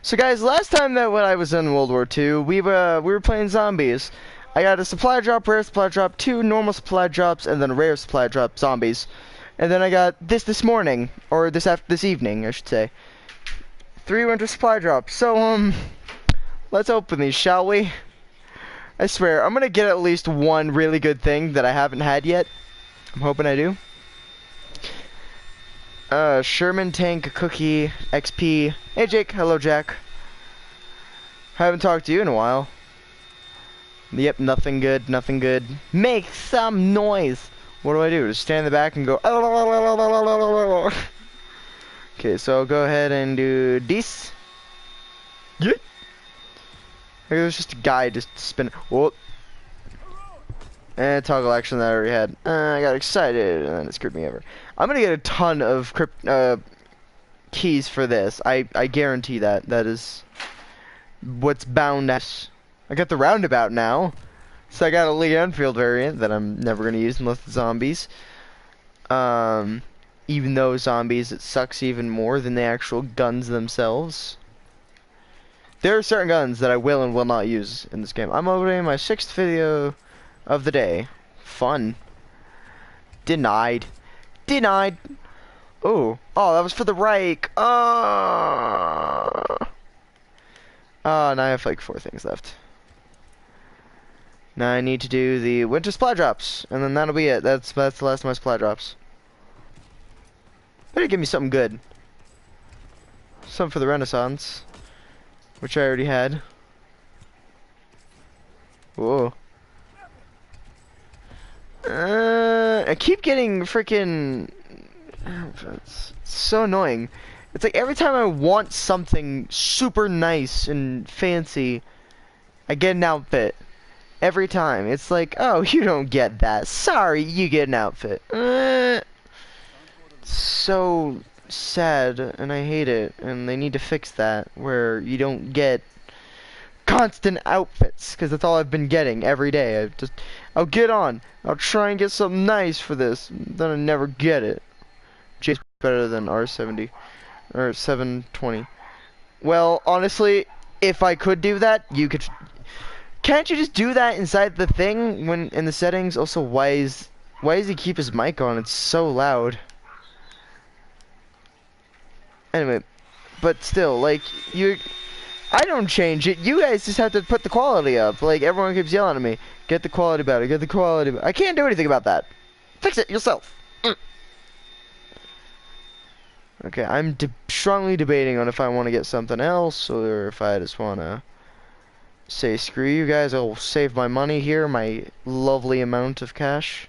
So guys, last time that when I was in World War II, we were playing zombies. I got a supply drop, rare supply drop, 2 normal supply drops, and then a rare supply drop zombies. And then I got this morning, or this evening, I should say. 3 winter supply drops. So let's open these, shall we? I swear, I'm gonna get at least one really good thing that I haven't had yet. I'm hoping I do. Sherman tank, cookie, XP. Hey Jake, hello Jack. Haven't talked to you in a while. Yep, nothing good, nothing good. Make some noise! What do I do? Just stand in the back and go. Okay, so I'll go ahead and do this. Yeah. It was just a guy just spinning. Whoop. And toggle action that I already had. I got excited and then it screwed me over. I'm gonna get a ton of keys for this. I guarantee that. That is what's bound as. I got the roundabout now. So I got a Lee Enfield variant that I'm never gonna use unless it's zombies. Even though zombies, it sucks even more than the actual guns themselves. There are certain guns that I will and will not use in this game. I'm opening my 6th video of the day. Fun. Denied. Denied. Oh, that was for the Reich. Now I have like 4 things left. Now I need to do the winter supply drops, and then that'll be it. That's the last of my supply drops. Better give me something good. Something for the Renaissance, which I already had. Whoa. I keep getting freaking. It's so annoying. It's like every time I want something super nice and fancy, I get an outfit. Every time. It's like, oh, you don't get that. Sorry, you get an outfit. So sad, and I hate it. And they need to fix that, where you don't get constant outfits, because that's all I've been getting every day. I'll get on. I'll try and get something nice for this. Then I never get it. J's better than R70 or 720. Well, honestly, if I could do that, you could. Can't you just do that inside the thing when in the settings? Also, why does he keep his mic on? It's so loud. Anyway, but still, like I don't change it. You guys just have to put the quality up. Like everyone keeps yelling at me, get the quality better, get the quality better. I can't do anything about that. Fix it yourself. Okay, I'm strongly debating on if I want to get something else or if I just want to say screw you guys. I'll save my money here, my lovely amount of cash.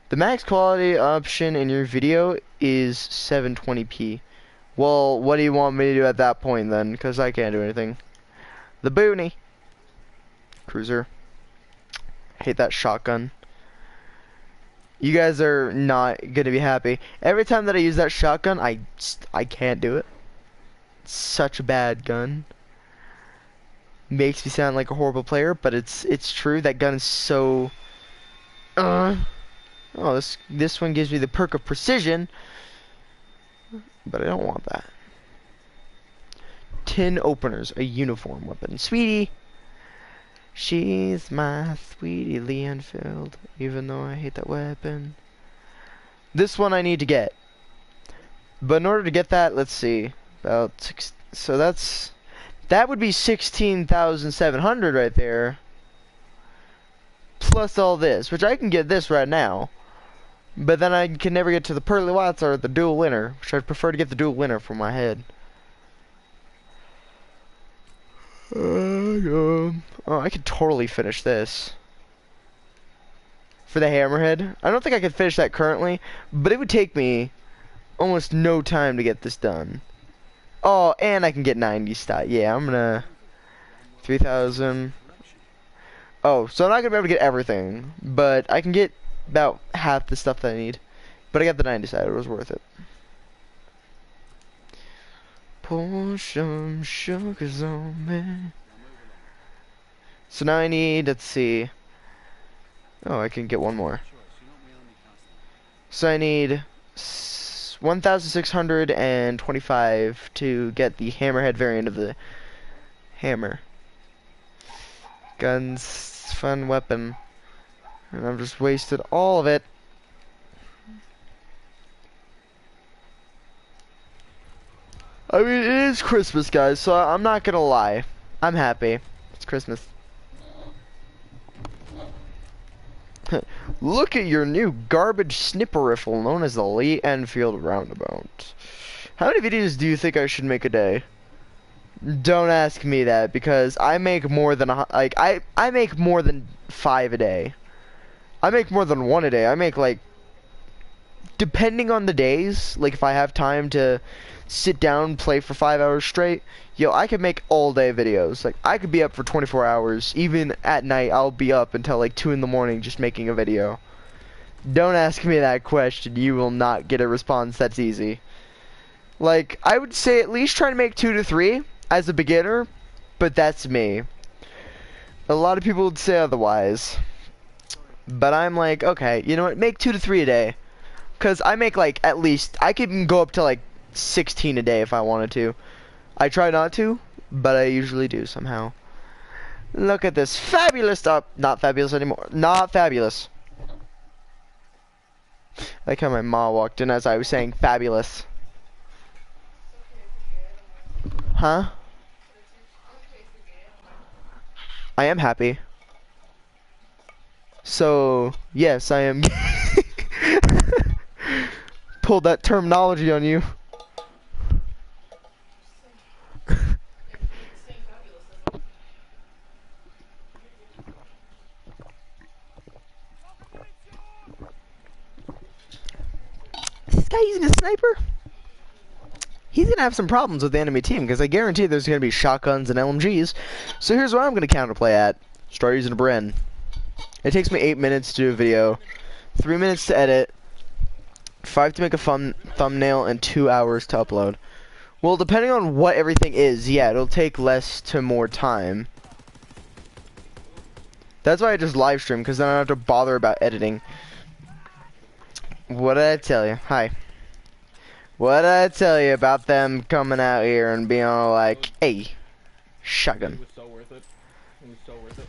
The max quality option in your video is 720p. Well, what do you want me to do at that point then? Because I can't do anything. The boonie. Cruiser. Hate that shotgun. You guys are not gonna be happy. Every time that I use that shotgun, I can't do it. It's such a bad gun. Makes me sound like a horrible player, but it's true. That gun is so. Oh, this one gives me the perk of precision, but I don't want that. Tin openers, a uniform weapon, sweetie. She's my sweetie Lee Enfield, even though I hate that weapon. This one I need to get. But in order to get that, let's see. About 6, so that would be 16,700 right there. Plus all this, which I can get this right now. But then I can never get to the pearly whites or the dual winner, which I'd prefer to get the dual winner for my head. Oh, I could totally finish this. For the hammerhead. I don't think I could finish that currently, but it would take me almost no time to get this done. Oh, and I can get 90 stat. Yeah, I'm gonna 3,000. Oh, so I'm not gonna be able to get everything, but I can get about half the stuff that I need. But I got the 90 stat. It was worth it. Pour some sugars on me. So now I need, let's see. Oh, I can get one more. So I need 1,625 to get the hammerhead variant of the hammer. Guns, fun weapon. And I've just wasted all of it. I mean, it is Christmas, guys, so I'm not gonna lie. I'm happy. It's Christmas. Look at your new garbage snipper rifle known as the Lee Enfield Roundabout. How many videos do you think I should make a day? Don't ask me that, because I make more than I make more than 5 a day. I make more than 1 a day. I make like, depending on the days, like if I have time to sit down, play for 5 hours straight, yo, I could make all day videos. Like, I could be up for 24 hours. Even at night, I'll be up until like 2 in the morning just making a video. Don't ask me that question. You will not get a response that's easy. Like, I would say at least try to make 2 to 3 as a beginner, but that's me. A lot of people would say otherwise. But I'm like, okay, you know what? Make 2 to 3 a day. Because I make like, at least, I can go up to like 16 a day if I wanted to. I try not to, but I usually do somehow. Look at this fabulous not fabulous anymore. Not fabulous. Like how my ma walked in as I was saying fabulous. Huh? I am happy. So, yes, I am. Pulled that terminology on you. This guy using a sniper? He's gonna have some problems with the enemy team, because I guarantee there's gonna be shotguns and LMGs. So here's what I'm gonna counterplay at. Start using a Bren. It takes me 8 minutes to do a video, 3 minutes to edit, 5 to make a thumbnail, and 2 hours to upload. Well, depending on what everything is, yeah, it'll take less to more time. That's why I just live stream, because then I don't have to bother about editing. What did I tell you? Hi. What did I tell you about them coming out here and being all like, hey, shotgun. It was so worth it. It was so worth it.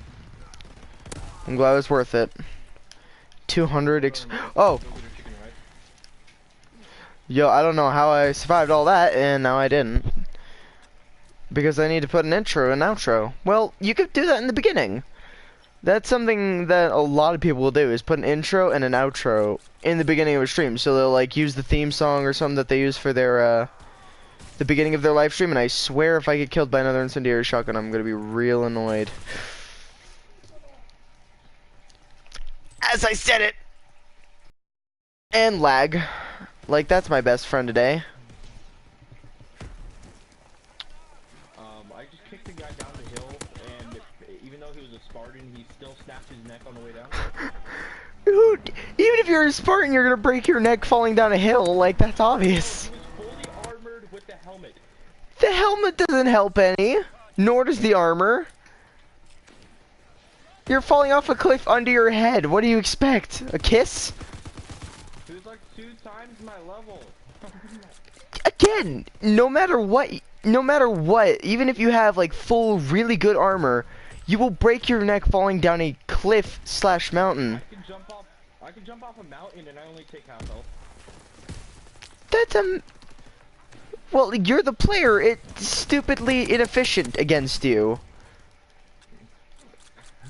I'm glad it was worth it. 200 oh. Yo, I don't know how I survived all that, and now I didn't. Because I need to put an intro and outro. Well, you could do that in the beginning. That's something that a lot of people will do, is put an intro and an outro in the beginning of a stream. So they'll like use the theme song or something that they use for their the beginning of their live stream, and I swear if I get killed by another incendiary shotgun, I'm gonna be real annoyed. As I said it! And lag. Like, that's my best friend today. I just kicked the guy down the hill, and even though he was a Spartan, he still snapped his neck on the way down. Dude, even if you're a Spartan, you're gonna break your neck falling down a hill. Like, that's obvious. He was fully armored with the helmet. The helmet doesn't help any, nor does the armor. You're falling off a cliff under your head. What do you expect? A kiss? He was like 2 times my level. Again, no matter what, even if you have like full, really good armor, you will break your neck falling down a cliff / mountain. I can jump off a mountain and I only take half health. That's well, you're the player. It's stupidly inefficient against you.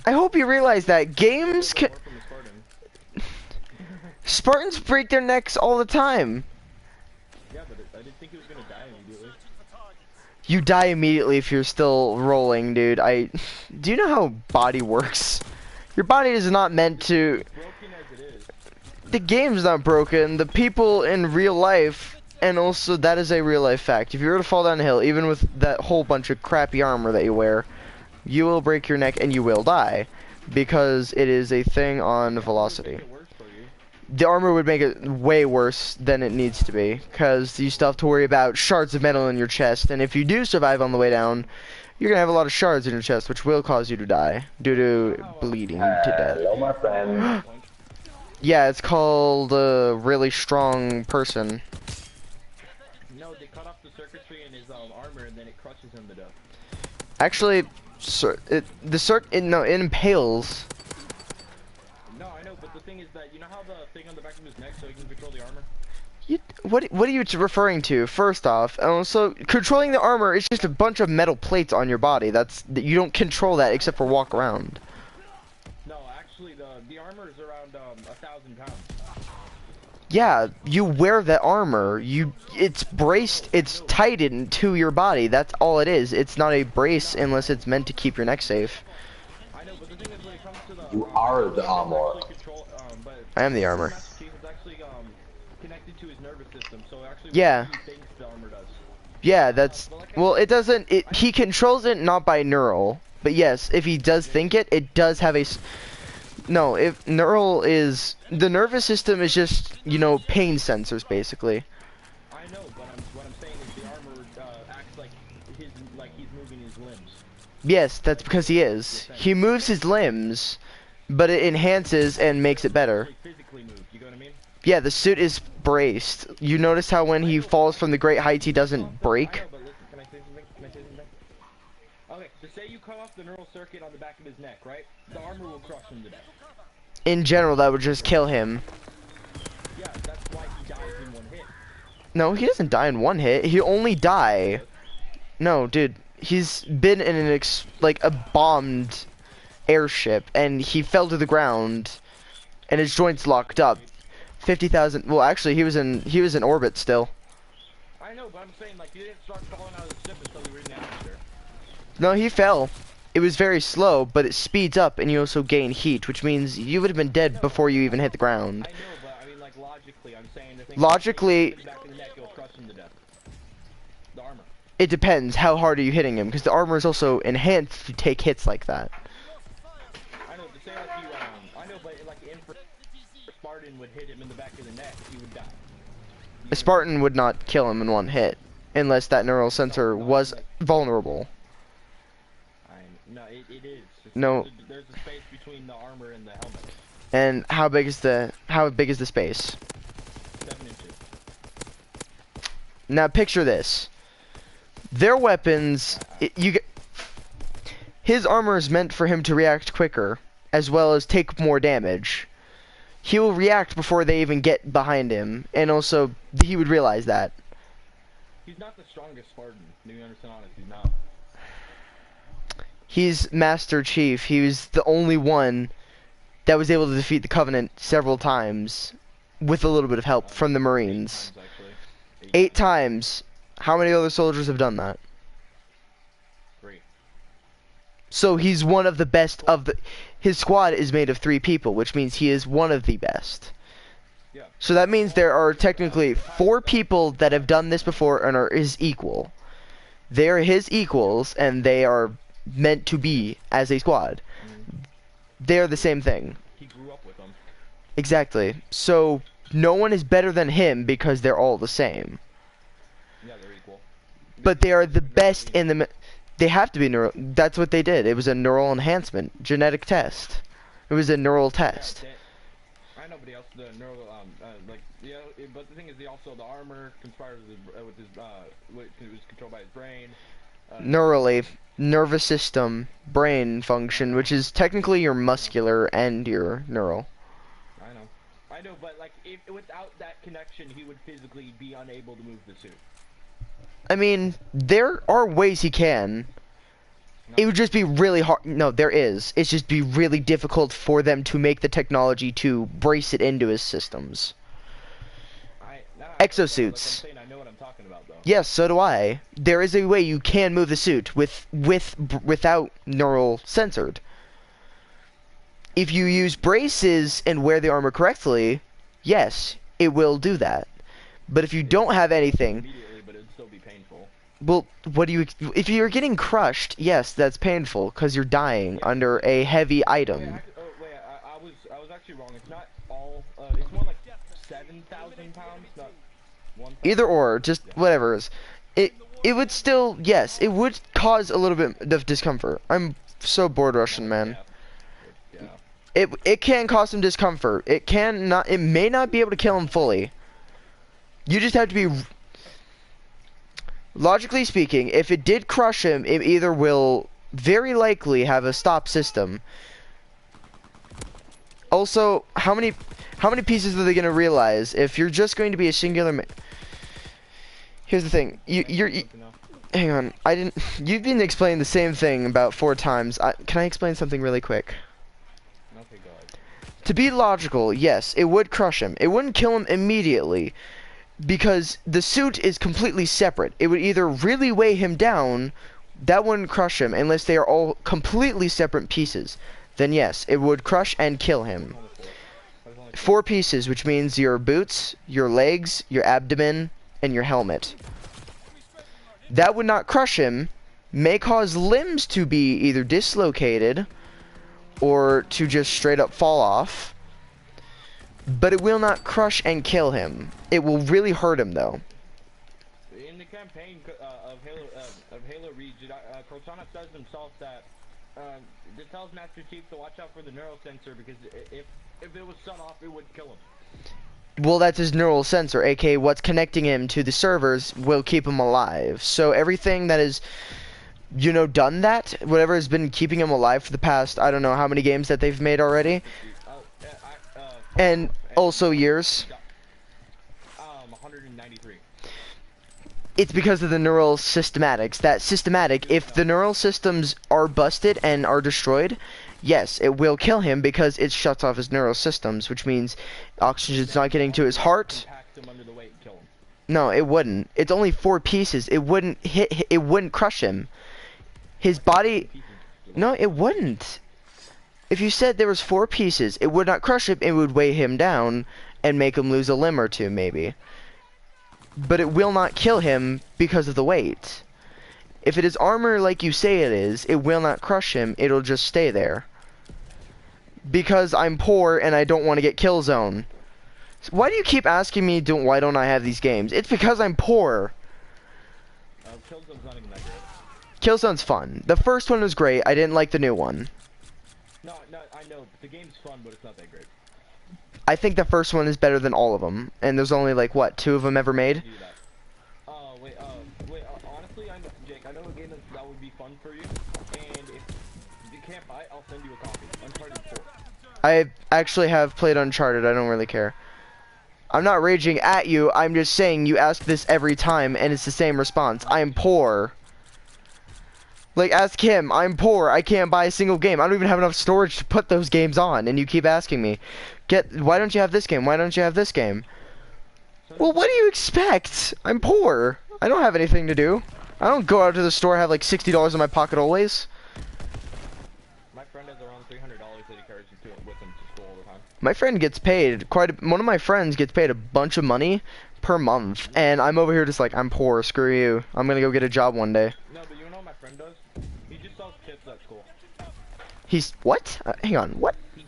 I hope you realize that games can. Spartans break their necks all the time. Yeah, but I didn't think he was gonna die immediately. You die immediately if you're still rolling, dude. Do you know how body works? Your body is not meant to. It's broken as it is. The game's not broken. The people in real life, and also that is a real life fact. If you were to fall down a hill, even with that whole bunch of crappy armor that you wear, you will break your neck and you will die, because it is a thing on velocity. The armor would make it way worse than it needs to be, because you still have to worry about shards of metal in your chest, and if you do survive on the way down, you're gonna have a lot of shards in your chest, which will cause you to die due to bleeding to death. Hello, my friend. Yeah, it's called a really strong person. armor and then it crushes him to death. Actually, no, it impales. No, I know, but the thing is that you know how the thing on the back of his neck so he can control the armor. What are you referring to? First off, and also controlling the armor is just a bunch of metal plates on your body. You don't control that except for walk around. No, actually, the armor is around 1,000 pounds. Yeah, you wear that armor. It's braced. It's tightened to your body. That's all it is. It's not a brace unless it's meant to keep your neck safe. I know, but the thing is, when it comes to the You are the armor. I am the armor. It's actually connected to his nervous system, so actually Yeah. what he thinks the armor does. Yeah, that's well. It doesn't. He controls it not by neural, but yes, if he does think it, it does have a. No, if neural is the nervous system is just pain sensors basically. I know, but what I'm saying is the armor acts like he's moving his limbs. Yes, that's because he is. He moves his limbs, but it enhances and makes it better. Physically moved, you know what I mean? Yeah, the suit is braced. You notice how when he falls from the great heights, he doesn't break? I know, but listen, can I say something? Can I say something? Okay, so say you cut off the neural circuit on the back of his neck, right? The armor will crush him to death. In general, that would just kill him. Yeah, that's why he dies in one hit. No, he doesn't die in one hit. He only die. No, dude. He's been in a bombed airship, and he fell to the ground, and his joints locked up. 50,000. Well, actually, he was in orbit still. I know, but I'm saying like he didn't start falling out of the ship until we were in the atmosphere. No, he fell. It was very slow, but it speeds up, and you also gain heat, which means you would have been dead before you even hit the ground. I know, but I mean like logically, I'm saying the thing. Logically, the back of the neck, it'll crush him to death. The armor. it depends. How hard are you hitting him? Because the armor is also enhanced to take hits like that. I know, to say like you, I know, but like Spartan would hit him in the back of the neck, he would die. A Spartan would not kill him in one hit, unless that neural sensor was vulnerable. No, it is. No. There's a space between the armor and the helmet. And how big is the space? 7 inches. Now picture this. Their weapons, his armor is meant for him to react quicker, as well as take more damage. He will react before they even get behind him, and also he would realize that. He's not the strongest Spartan. Do you understand? Honest, he's not. He's Master Chief. He was the only one that was able to defeat the Covenant several times, with a little bit of help from the Marines. 8 times, actually. 8 times. How many other soldiers have done that? 3. So he's one of the best of the. His squad is made of 3 people, which means he is one of the best. Yeah. So that means there are technically 4 people that have done this before and are his equal. They are his equals, and they are meant to be as a squad. They're the same thing. He grew up with them. Exactly. So no one is better than him because they're all the same. Yeah, they're equal. But they are the best in the. They have to be neural. That's what they did. It was a neural enhancement, genetic test. It was a neural test. Yeah, I know, but the neural, but the thing is, the armor conspires with his, it was controlled by his brain. Neurally, nervous system, brain function, which is technically your muscular and your neural. I know, but like, without that connection, he would physically be unable to move the suit. I mean, there are ways he can. No. It would just be really hard. No, there is. It's just be really difficult for them to make the technology to brace it into his systems. Exosuits. Like I know what I'm talking about, though. Yes, so do I. There is a way you can move the suit without neural censored. If you use braces and wear the armor correctly, yes, it will do that. But if you don't have anything, Immediately, but it'd still be painful. well, what do you? If you're getting crushed, yes, that's painful because you're dying under a heavy item. I was actually wrong. It's not all. It's more like 7,000 pounds, not 1,000. Either or, just whatever is. It would still, yes, it would cause a little bit of discomfort. I'm so bored Russian, man. Yeah. It can cause some discomfort. It may not be able to kill him fully. You just have to be. Logically speaking, if it did crush him, it either will very likely have a stop system. Also, how many pieces are they going to realize if you're just going to be a singular Here's the thing. Hang on. I didn't You've been explaining the same thing about 4 times. Can I explain something really quick? Okay, go ahead. To be logical, yes, it would crush him. It wouldn't kill him immediately because the suit is completely separate. It would either really weigh him down, that wouldn't crush him unless they are all completely separate pieces. Then yes, it would crush and kill him. 4 pieces, which means your boots, your legs, your abdomen, and your helmet. That would not crush him, may cause limbs to be either dislocated or to just straight up fall off, but it will not crush and kill him. It will really hurt him though. In the campaign of Halo Reach, Cortana says himself that it tells Master Chief to watch out for the neural sensor because if it was shut off, it would kill him. Well, that's his neural sensor, aka what's connecting him to the servers will keep him alive. So everything that is, you know, done that, whatever has been keeping him alive for the past, I don't know how many games that they've made already, and also years. 193. It's because of the neural systematics. That systematic, if the neural systems are busted and are destroyed, yes, it will kill him because it shuts off his neural systems, which means oxygen's not getting to his heart. No, it wouldn't. It's only 4 pieces. It wouldn't it wouldn't crush him. His body, no, it wouldn't. If you said there was 4 pieces, it would not crush him, it would weigh him down and make him lose a limb or 2 maybe. But it will not kill him because of the weight. If it is armor like you say it is, it will not crush him, it'll just stay there. Because I'm poor and I don't want to get Killzone. Why do you keep asking me why don't I have these games? It's because I'm poor. Killzone's not even that great. Killzone's fun. The first one was great, I didn't like the new one. No, I know, the game's fun, but it's not that great. I think the first one is better than all of them, and there's only like what, 2 of them ever made. Wait, honestly, Jake, I know a game that would be fun for you, and if you can't buy it, I'll send you a copy. Uncharted 4. I actually have played Uncharted, I don't really care. I'm not raging at you, I'm just saying you ask this every time, and it's the same response. I'm poor. Like, ask him, I'm poor, I can't buy a single game. I don't even have enough storage to put those games on, and you keep asking me, why don't you have this game? Why don't you have this game? Well, what do you expect? I'm poor. I don't have anything to do. I don't go out to the store, have like $60 in my pocket always. My friend has around $300 that he carries with him to school all the time. My friend gets paid one of my friends gets paid a bunch of money per month, and I'm over here just like, I'm poor, screw you. I'm gonna go get a job one day. No, but you know what my friend does? He just sells chips at school. He's, what? Hang on, what? He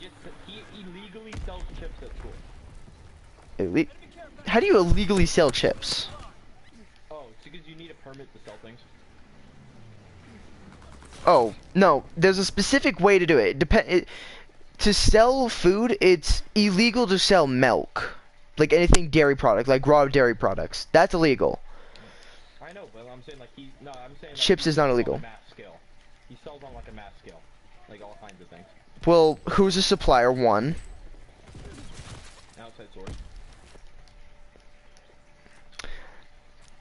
illegally sells chips at school. How do you illegally sell chips? Oh, it's because you need a permit to sell things. Oh, no, there's a specific way to do it. To sell food, it's illegal to sell milk. Like anything dairy product, like raw dairy products. That's illegal. I know, but I'm saying like I'm saying like chips is not illegal. On a mass scale. He sells on like a mass scale. Like all kinds of things. Well, who's a supplier? One. Outside source.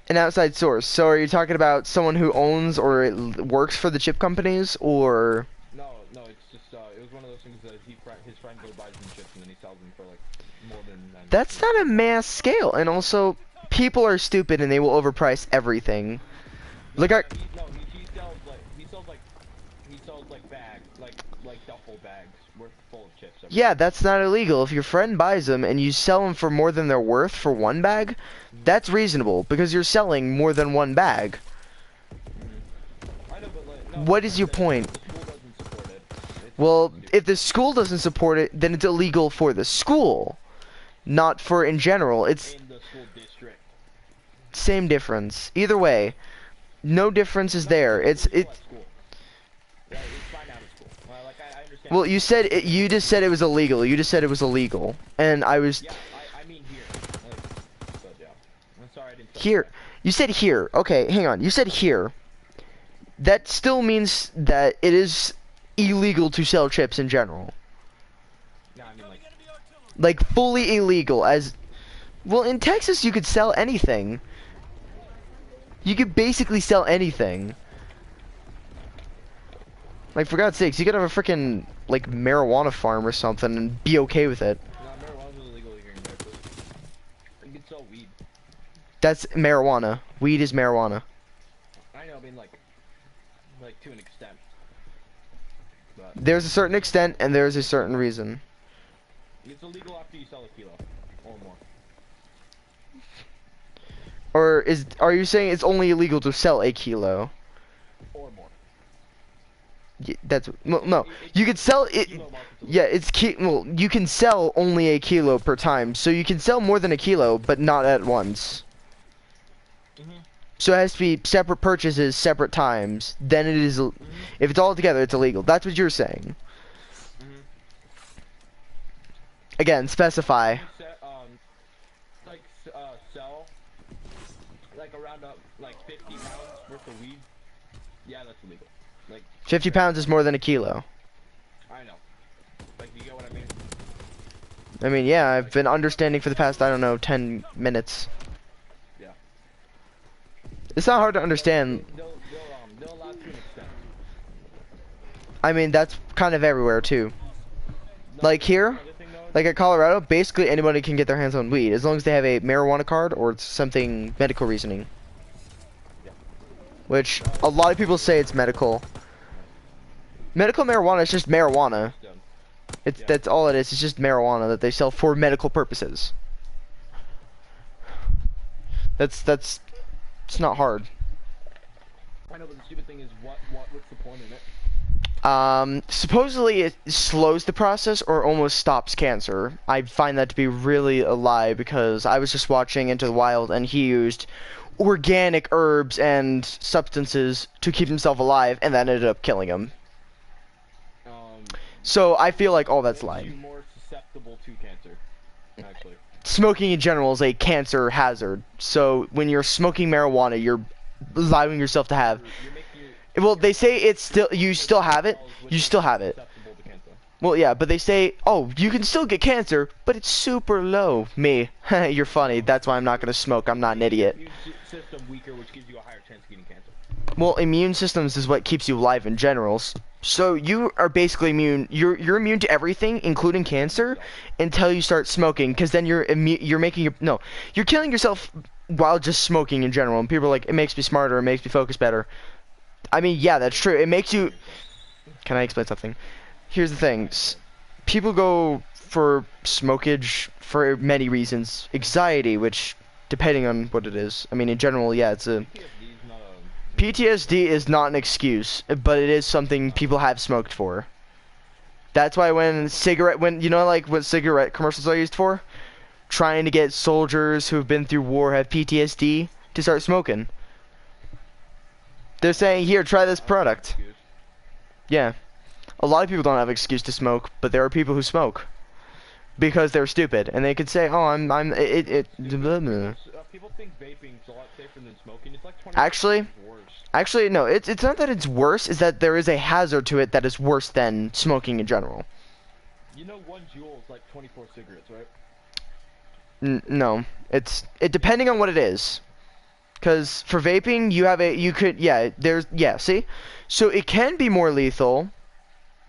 An outside source. So are you talking about someone who owns or works for the chip companies, or? No, it's just it was one of those things that his friend goes buys them chips and then he sells them for like more than. That's not a mass scale, and also people are stupid and they will overprice everything. No, Look at. He sells like bags, like duffel bags worth full of chips. Yeah, that's not illegal. If your friend buys them and you sell them for more than they're worth for one bag, that's reasonable because you're selling more than one bag. I know, but like, no, what is your point? The school doesn't support it. Well, if the school doesn't support it, then it's illegal for the school, not for in general. It's in the school district. Same difference. Either way, no difference is there. Yeah, it's fine out of school. Like I understand. Well, you just said it was illegal. You just said it was illegal, and I was. Yeah, I mean here. But yeah. I'm sorry I didn't. Here, You said here. Okay, hang on. You said here. That still means that it is illegal to sell chips in general. No, I mean Like fully illegal as well in Texas you could sell anything. You could basically sell anything. Like for God's sakes, you could have a freaking like marijuana farm or something and be okay with it. no, marijuana's illegal here in Texas. You can sell weed. That's marijuana. Weed is marijuana. I know, I mean like to an extent. But There's a certain extent and there's a certain reason. it's illegal after you sell a kilo or more. Or are you saying it's only illegal to sell a kilo? Or more. That's no. You could sell it. Kilo market's illegal. Yeah, well, you can sell only a kilo per time, so you can sell more than a kilo, but not at once. Mhm. So it has to be separate purchases, separate times. Then it is, if it's all together, it's illegal. That's what you're saying. Mhm. Again, specify. You set, sell like around like 50 pounds worth of weed. Yeah, that's illegal. Like 50 pounds is more than a kilo. I know. Like you get what I mean? I mean, yeah, I've been understanding for the past, I don't know, 10 minutes. Yeah. It's not hard to understand. They'll allow to an extent. I mean, that's kind of everywhere, too. Like here, Another thing though, like at Colorado, basically anybody can get their hands on weed, as long as they have a marijuana card or it's something medical reasoning. Yeah. Which, a lot of people say it's medical. Medical marijuana is just marijuana. done. It's Yeah. That's all it is. It's just marijuana that they sell for medical purposes. It's not hard. I know, but the stupid thing is, what's the point in it? Supposedly it slows the process or almost stops cancer. I find that to be really a lie because I was just watching Into the Wild and he used organic herbs and substances to keep himself alive and that ended up killing him. So I feel like all that's Makes you lying. more susceptible to cancer, actually. Smoking in general is a cancer hazard. So when you're smoking marijuana, you're allowing yourself to have. You're making Well, they say it's still you still have it. You still have it. susceptible to cancer. Well, yeah, but they say, oh, you can still get cancer, but it's super low. Me, you're funny. That's why I'm not gonna smoke. I'm not an idiot. Immune system weaker, which gives you a higher chance of getting cancer. Well, immune systems is what keeps you alive in general. So you are basically immune. You're immune to everything, including cancer, until you start smoking. Because then you're making your no, you're killing yourself while just smoking in general. And people are like, it makes me smarter. It makes me focus better. I mean, yeah, that's true. It makes you. Can I explain something? Here's the thing. People go for smokage for many reasons. Anxiety, which, depending on what it is. I mean, in general, yeah, it's a. PTSD is not an excuse, but it is something people have smoked for. That's why when you know, like what cigarette commercials are used for? Trying to get soldiers who have been through war, have PTSD, to start smoking. They're saying, here, try this product. Yeah. A lot of people don't have an excuse to smoke, but there are people who smoke. Because they're stupid, and they could say, oh, People think vaping's a lot safer than smoking. It's like 20 Actually, times worse. Actually, no, it's not that it's worse, it's that there is a hazard to it that is worse than smoking in general. You know 1 joule is like 24 cigarettes, right? No, it depending on what it is. Cause for vaping, see? So it can be more lethal,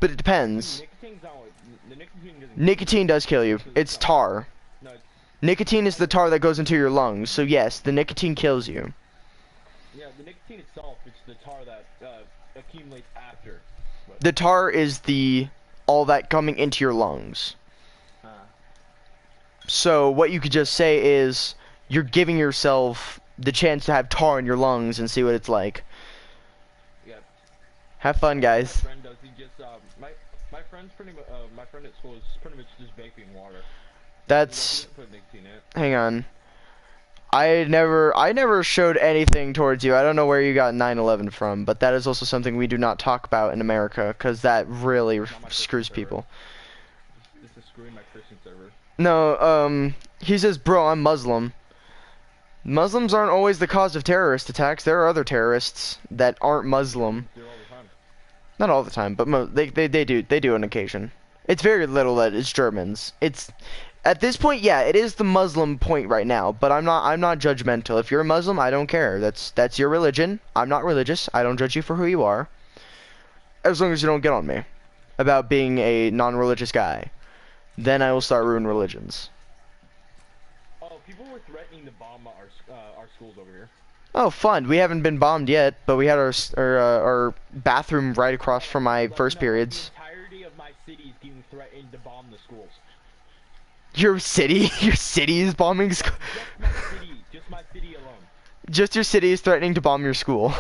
but it depends. Nicotine's not what, the nicotine doesn't Nicotine does kill you. It's tar. No, it's, Nicotine is the tar that goes into your lungs, so yes, the nicotine kills you. yeah, the nicotine itself, it's the tar that accumulates after. But, The tar is all that coming into your lungs. So what you could just say is you're giving yourself the chance to have tar in your lungs and see what it's like. yeah. Have fun, My guys. friend does, he just, my friend's pretty much, my friend at school is pretty much just vaping water. That's He doesn't put nicotine in it. hang on. I never showed anything towards you. I don't know where you got 9/11 from, but that is also something we do not talk about in America because that really Not my screws Christian people. server. This is screwing my Christian server. No, he says, bro, I'm Muslim. Muslims aren't always the cause of terrorist attacks. There are other terrorists that aren't Muslim. Do it all the time. Not all the time, but they do on occasion. It's very little that it's Germans. It's at this point, yeah, it is the Muslim point right now, but I'm not judgmental. If you're a Muslim, I don't care. That's your religion. I'm not religious. I don't judge you for who you are. As long as you don't get on me about being a non-religious guy. Then I will start ruining religions. Oh, people were threatening to bomb our schools over here. Oh, fun. We haven't been bombed yet, but we had our bathroom right across from my first No, periods. the entirety of my city is getting threatened to bomb the schools. Your city? Your city is bombing Just my city. Just my city alone. Just your city is threatening to bomb your school.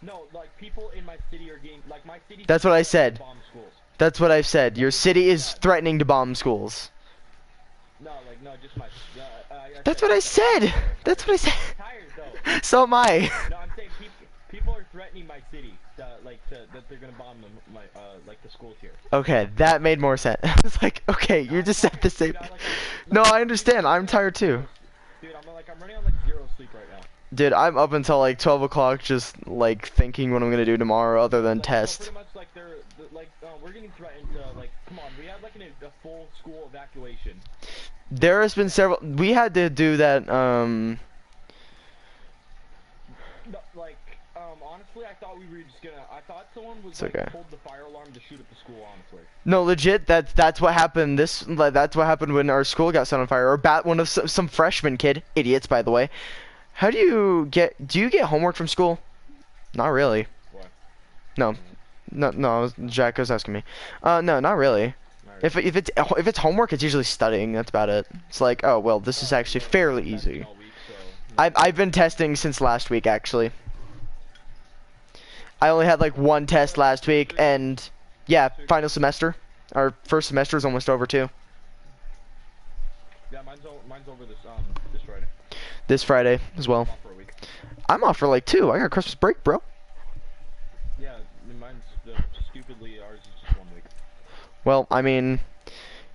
No, like people in my city are getting like my city. That's what I said. Bomb schools. That's what I've said. Your city is threatening to bomb schools. No, like no, just my. That's what I said. That's what I said. I'm tired though. So am I. No, I'm saying people are threatening my city, that they're gonna bomb my like the schools here. Okay, that made more sense. I was like, okay, you just said the same. No, I understand. I'm tired too. Dude, I'm running on like zero sleep right now. Dude, I'm up until like 12 o'clock just like thinking what I'm gonna do tomorrow other than Like, test. pretty much like we're getting threatened to like come on, we had like a full school evacuation. There has been several. We had to do that. No, like honestly, I thought we were just gonna. I thought someone was It's like okay. pulled the fire alarm to shoot up the school. Honestly. No, legit. That's what happened. That's what happened when our school got set on fire. Or one of some freshman kid, idiots by the way. How do you get? Do you get homework from school? Not really. What? No, no. Jack was asking me. No, not really. If it's homework, it's usually studying. That's about it. It's like, oh well, this is actually fairly easy. All week, so, I've been testing since last week actually. I only had like one test last week, and yeah, final semester. Our first semester is almost over too. Yeah, mine's over this Friday. This Friday as well. I'm off for a week. I'm off for like 2. I got Christmas break, bro. Yeah, mine's stupidly ours is just 1 week. Well, I mean,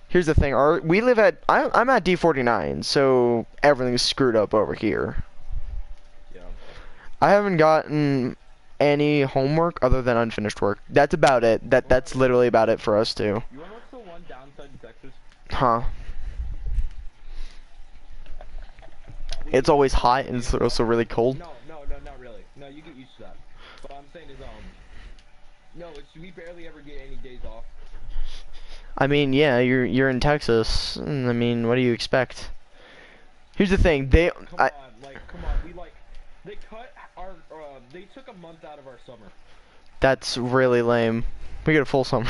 here's the thing. I'm at D49, so everything's screwed up over here. Yeah. I haven't gotten any homework other than unfinished work. That's about it. That's literally about it for us too. You wanna know what's the one downside in Texas? Huh. It's always hot and it's also really cold. No, not really. No, you get used to that. What I'm saying is, no, we barely ever get any days off. I mean, yeah, you're in Texas. I mean, what do you expect? Here's the thing. Come on, they cut they took a month out of our summer. That's really lame. We get a full summer.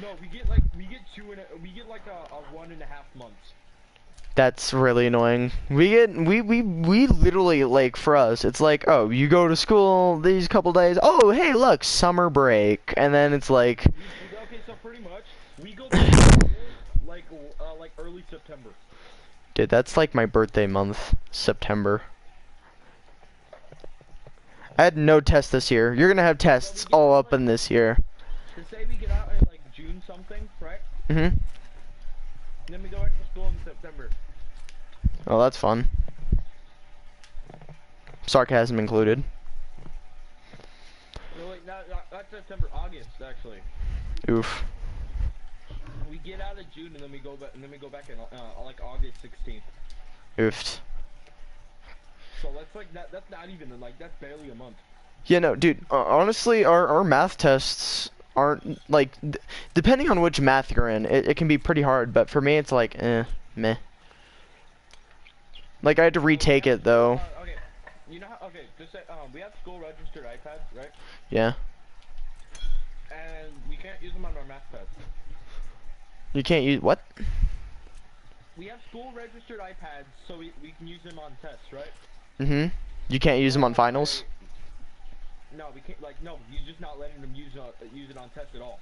No, we get like a 1.5 months. That's really annoying. We literally, like, for us, it's like, oh, you go to school these couple days. Oh, hey, look, summer break, and then it's like. Okay, so pretty much we go to school like early September. Dude, that's like my birthday month, September. I had no tests this year. You're gonna have tests all up in this year. To say we get out in like June something, right? Mhm. Then we go back to school in September. Oh, that's fun. Sarcasm included. No, like not September, August actually. Oof. We get out of June and then we go back in like August 16th. Oofed. So that's like that's not even like that's barely a month. Yeah, no, dude. Honestly, our math tests aren't like, depending on which math you're in, it can be pretty hard. But for me, it's like, meh. Like I had to retake it though. Okay, you know how? Okay, just say we have school registered iPads, right? Yeah. And we can't use them on our math pads. You can't use what? We have school registered iPads, so we can use them on tests, right? Mhm. You can't use them on finals. No, we can't. Like, no, you're just not letting them use it on tests at all.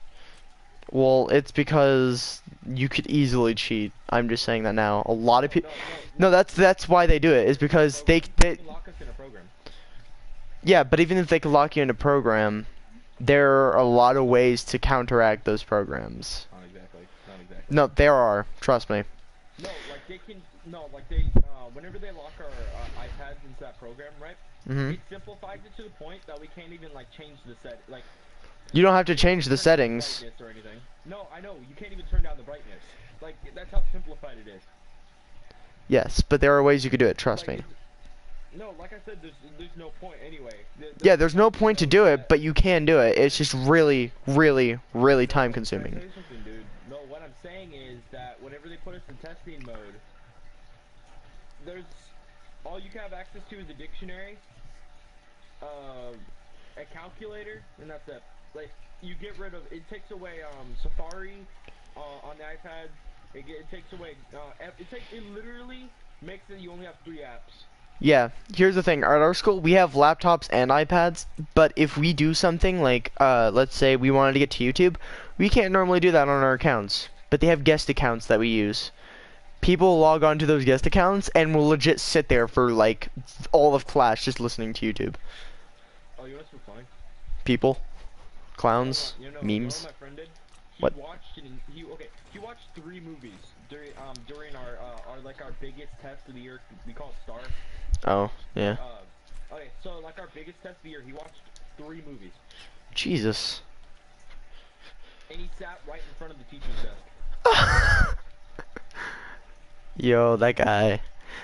Well, it's because you could easily cheat. I'm just saying that now. A lot of people. No, that's why they do it. Is because they lock us in a program. Yeah, but even if they could lock you in a program, there are a lot of ways to counteract those programs. Not exactly. Not exactly. No, there are. Trust me. No, like they can. No, like they, whenever they lock our iPads into that program, right? Mm-hmm. It simplifies it to the point that we can't even like change the set. Like You don't have you to can't change even the turn down the settings. brightness or anything. No, I know you can't even turn down the brightness. Like that's how simplified it is. Yes, but there are ways you could do it. Trust Like me. it's no, like I said, there's no point anyway. The Yeah, there's no point point to though do is it, that but you can do it. It's just really, really, really time no. Can I consuming. tell you something, dude? No, what I'm saying is that whenever they put us in testing mode, there's all you can have access to is a dictionary, uh, a calculator, and that's it. Like you get rid of it takes away Safari on the iPad. It takes away it literally makes it you only have 3 apps. Yeah, here's the thing. At our school, we have laptops and iPads, but if we do something like, let's say we wanted to get to YouTube, we can't normally do that on our accounts. But they have guest accounts that we use. People log on to those guest accounts and will legit sit there for like all of class just listening to YouTube. Oh, you know what's so funny? People, You know clowns, what? You know what memes. my friend did? He What? watched he watched 3 movies during our like our biggest test of the year. We call it Star. Oh, yeah. Okay, so like our biggest test of the year, he watched 3 movies, Jesus. and he sat right in front of the teacher's desk. Yo, that guy.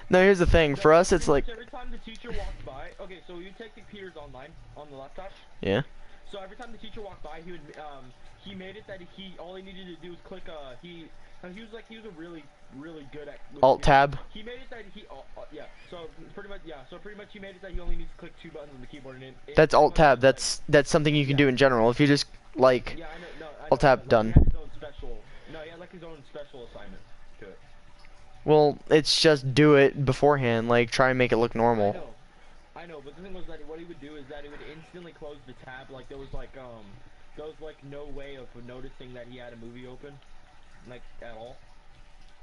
No, here's the thing. No, For us, it's pretty like, much every time the teacher walked by. Okay, so you take the computers online on the laptop. yeah. So every time the teacher walked by, he made it that all he needed to do was click he was a really good at with Alt computers. tab. He made it that yeah. So pretty much he made it that he only needs to click 2 buttons on the keyboard and it That's pretty Alt much tab. just like That's something you can yeah do in general. If you just like yeah I Alt know tab like he done. had his own special he had like his own special assignment to it. Well, it's just do it beforehand. Like try and make it look I normal. know. I know, but the thing was that what he would do is that he would instantly close the tab. Like there was like no way of noticing that he had a movie open, like at all.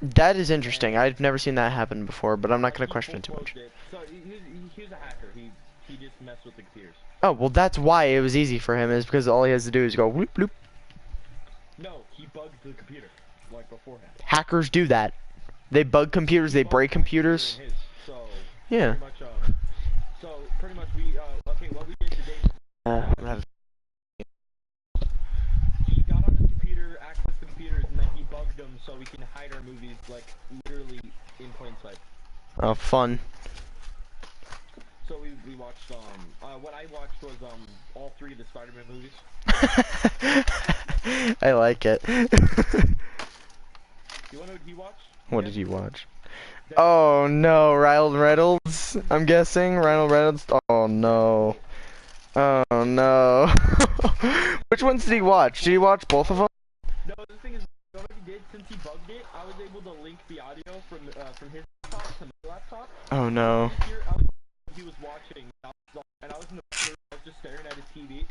That is interesting. And I've never seen that happen before, but I'm not like gonna he question full it too much. closed it. So he was a hacker. He just messed with the computers. Oh, well, that's why it was easy for him. Is because all he has to do is go whoop bloop. No, he bugged the computer like beforehand. Hackers do that. They bug computers. He They bugged break my computer computers. and his. So Yeah. pretty much we okay what we did today. That He got on his computer, accessed the computers, and then he bugged them so we can hide our movies like literally in plain sight. oh, fun. So we watched what I watched was all 3 of the Spider-Man movies. I like it. You wanna know what he watched? What did you watch? Deadpool. Oh no, Ryan Reynolds. I'm guessing Ryan Reynolds. Oh no. Oh no. Which ones did he watch? Did he watch both of them? No, the thing is, you know what he did? Since he bugged it, I was able to link the audio from his laptop to my laptop. Oh no. I was he was watching, and I was in the room, I was just staring at his TV,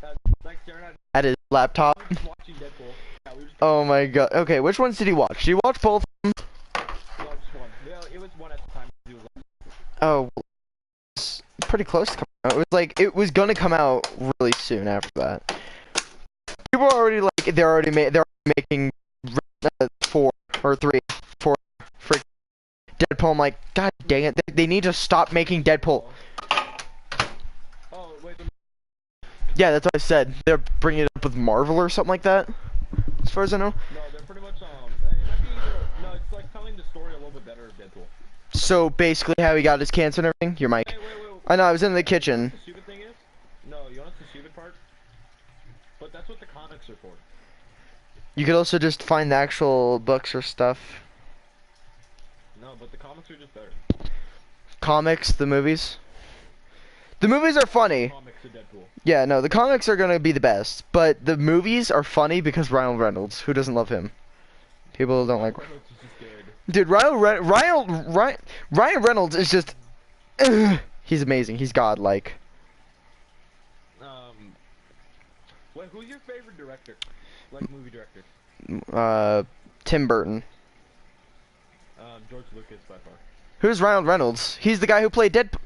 like staring at. At his laptop. We were just watching Deadpool. Yeah, we were just. Oh my god. Okay, which ones did he watch? Did he watch both of them? No, just one. Yeah, it was one at the time. He was like, Oh, it's pretty close to coming out. It was like it was gonna come out really soon after that. People are already like they're already making 4 for Deadpool. I'm like, god dang it, they need to stop making Deadpool. oh wait. Yeah, that's what I said. They're bringing it up with Marvel or something like that. As far as I know. No, they're pretty much it might be no, it's like telling the story a little bit better of Deadpool. So basically, how he got his cancer and everything. Your mic. Hey, wait. I know. I was in the You know kitchen. what the stupid thing is? No, you know what's the stupid part? But that's what the comics are for. You could also just find the actual books or stuff. No, but the comics are just better. Comics, the movies. The movies are funny. Comics of Deadpool. Yeah, no, the comics are gonna be the best, but the movies are funny because Ryan Reynolds. Who doesn't love him? People don't like. Reynolds is just good. Dude, Ryan Reynolds is just. He's amazing. He's godlike. Wait, who's your favorite director? Like movie director? Tim Burton. George Lucas by far. Who's Ryan Reynolds? He's the guy who played Deadpool.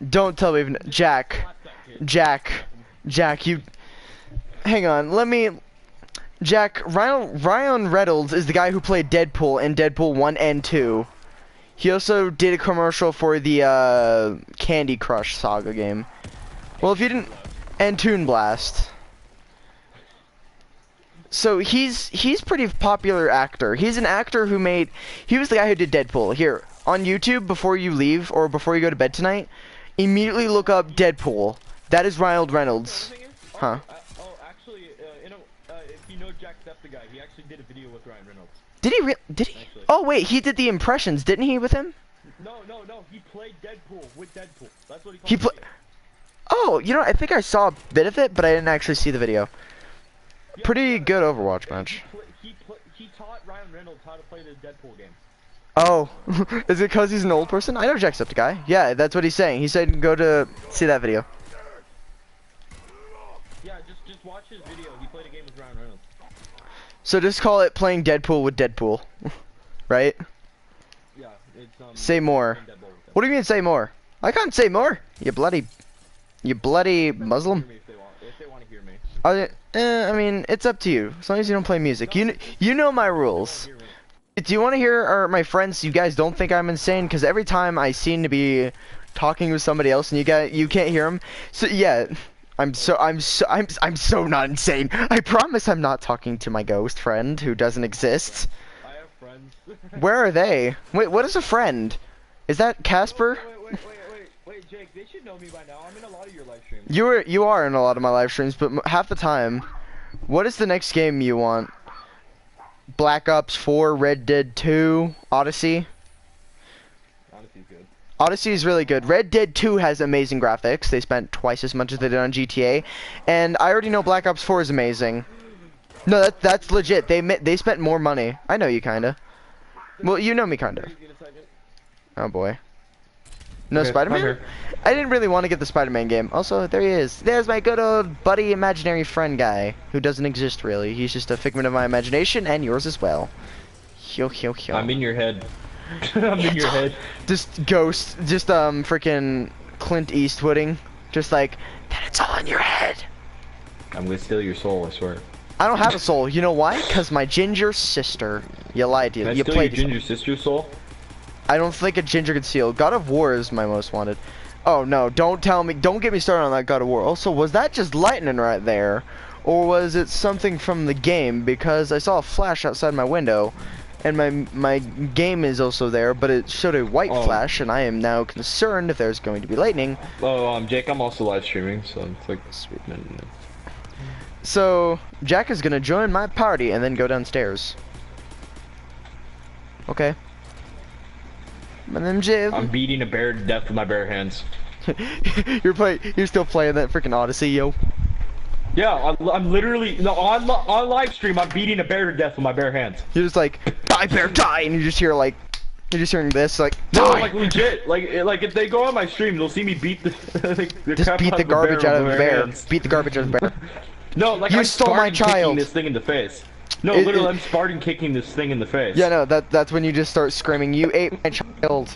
Don't tell me. Jack. Slap that kid. Jack, you. Hang on, let me. Jack, Ryan Reynolds is the guy who played Deadpool in Deadpool 1 and 2. He also did a commercial for the Candy Crush Saga game. Well, if you didn't, and Toon Blast. So he's pretty popular actor. He's an actor who made. He was the guy who did Deadpool. Here on YouTube, before you leave or before you go to bed tonight, immediately look up Deadpool. That is Ryan Reynolds. Huh? Actually, if you know Jacksepticeye, he actually did a video with Ryan Reynolds. Did he? Did he? Actually. Oh wait, he did the impressions, didn't he, with him? No. He played Deadpool with Deadpool. That's what he called. He played. Oh, you know, I think I saw a bit of it, but I didn't actually see the video. Yeah, Pretty good Overwatch match. He taught Ryan Reynolds how to play the Deadpool game. Oh, is it because he's an old person? I know Jacksepticeye. Yeah, that's what he's saying. He said go to see that video. Yeah, just watch his video. He played a game with Ryan Reynolds. So just call it playing Deadpool with Deadpool, right? Yeah, it's Say more. What do you mean say more? I can't say more. You bloody Muslim. If they want to hear me. I mean, it's up to you. As long as you don't play music. You know my rules. Do you want to hear my friends? You guys don't think I'm insane? Because every time I seem to be talking with somebody else and you can't hear them. So yeah, I'm so not insane. I promise I'm not talking to my ghost friend who doesn't exist. I have friends. Where are they? Wait, what is a friend? Is that Casper? Wait, Jake, they should know me by now. I'm in a lot of your live streams. You are in a lot of my live streams, but half the time. What is the next game you want? Black Ops 4, Red Dead 2, Odyssey. Odyssey's good. Odyssey is really good. Red Dead 2 has amazing graphics. They spent twice as much as they did on GTA, and I already know Black Ops 4 is amazing. No, that's legit. They spent more money. I know you kinda. Well, you know me kinda. Oh boy. No Okay, Spider-Man? I didn't really want to get the Spider-Man game. Also, there he is. There's my good old buddy imaginary friend guy, who doesn't exist really. He's just a figment of my imagination, and yours as well. Yo. I'm in your head. I'm in your head. Just ghost, just freaking Clint Eastwooding. Just like, that it's all in your head. I'm gonna steal your soul, I swear. I don't have a soul. You know why? Cause my ginger sister. You lied to you. Can I You steal played your ginger sister's soul? I don't think a ginger can steal. God of War is my most wanted. Oh no, don't get me started on that God of War. Also, was that just lightning right there? Or was it something from the game? Because I saw a flash outside my window, and my game is also there, but it showed a white flash, and I am now concerned if there's going to be lightning. Oh, Jake, I'm also live streaming, so it's like sweet. No. So, Jack is gonna join my party and then go downstairs. Okay. My name's Jim. I'm beating a bear to death with my bare hands. You're still playing that freaking Odyssey, yo. Yeah, I'm literally on live stream. I'm beating a bear to death with my bare hands. You're just like, die bear, die, and you just hear like, you're just hearing this like, die. No, like legit. Like if they go on my stream, they'll see me beat the just beat the garbage out of the bear. Beat the garbage out of the bear. No, like you I'm stole my child. kicking this thing in the face. No, literally, I'm Spartan kicking this thing in the face. Yeah, no, that's when you just start screaming, "You ate my child!